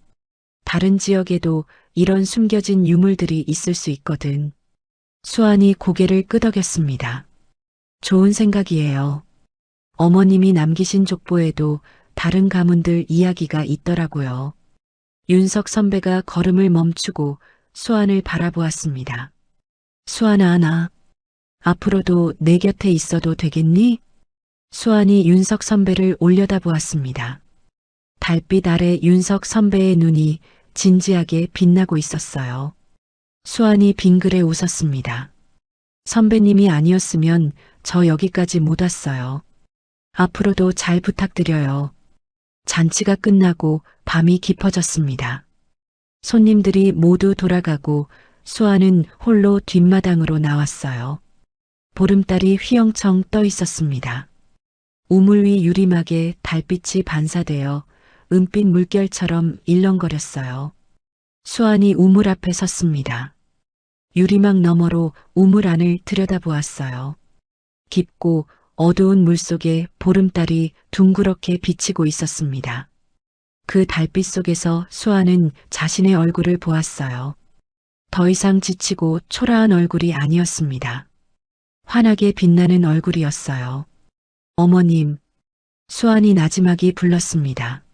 다른 지역에도 이런 숨겨진 유물들이 있을 수 있거든. 수환이 고개를 끄덕였습니다. 좋은 생각이에요. 어머님이 남기신 족보에도 다른 가문들 이야기가 있더라고요. 윤석 선배가 걸음을 멈추고 수환을 바라보았습니다. 수환아, 나 앞으로도 내 곁에 있어도 되겠니? 수환이 윤석 선배를 올려다보았습니다. 달빛 아래 윤석 선배의 눈이 진지하게 빛나고 있었어요. 수환이 빙그레 웃었습니다. 선배님이 아니었으면 저 여기까지 못 왔어요. 앞으로도 잘 부탁드려요. 잔치가 끝나고 밤이 깊어졌습니다. 손님들이 모두 돌아가고 수아는 홀로 뒷마당으로 나왔어요. 보름달이 휘영청 떠 있었습니다. 우물 위 유리막에 달빛이 반사되어 은빛 물결처럼 일렁거렸어요. 수아는 우물 앞에 섰습니다. 유리막 너머로 우물 안을 들여다보았어요. 깊고 어두운 물속에 보름달이 둥그렇게 비치고 있었습니다. 그 달빛 속에서 수아는 자신의 얼굴을 보았어요. 더 이상 지치고 초라한 얼굴이 아니었습니다. 환하게 빛나는 얼굴이었어요. 어머님, 수아는 나지막이 불렀습니다.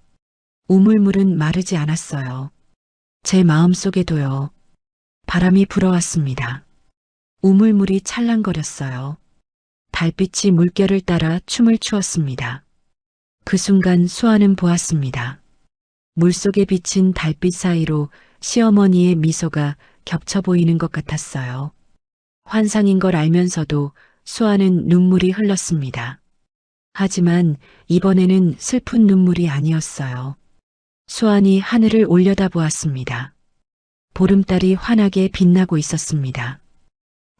우물물은 마르지 않았어요. 제 마음속에도요. 바람이 불어왔습니다. 우물물이 찰랑거렸어요. 달빛이 물결을 따라 춤을 추었습니다. 그 순간 수아는 보았습니다. 물속에 비친 달빛 사이로 시어머니의 미소가 겹쳐 보이는 것 같았어요. 환상인 걸 알면서도 수아는 눈물이 흘렀습니다. 하지만 이번에는 슬픈 눈물이 아니었어요. 수아는 하늘을 올려다보았습니다. 보름달이 환하게 빛나고 있었습니다.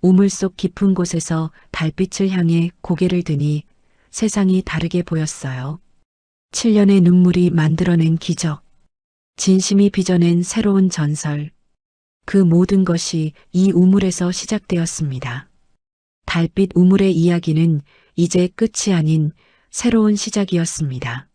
우물 속 깊은 곳에서 달빛을 향해 고개를 드니 세상이 다르게 보였어요. 7년의 눈물이 만들어낸 기적, 진심이 빚어낸 새로운 전설, 그 모든 것이 이 우물에서 시작되었습니다. 달빛 우물의 이야기는 이제 끝이 아닌 새로운 시작이었습니다.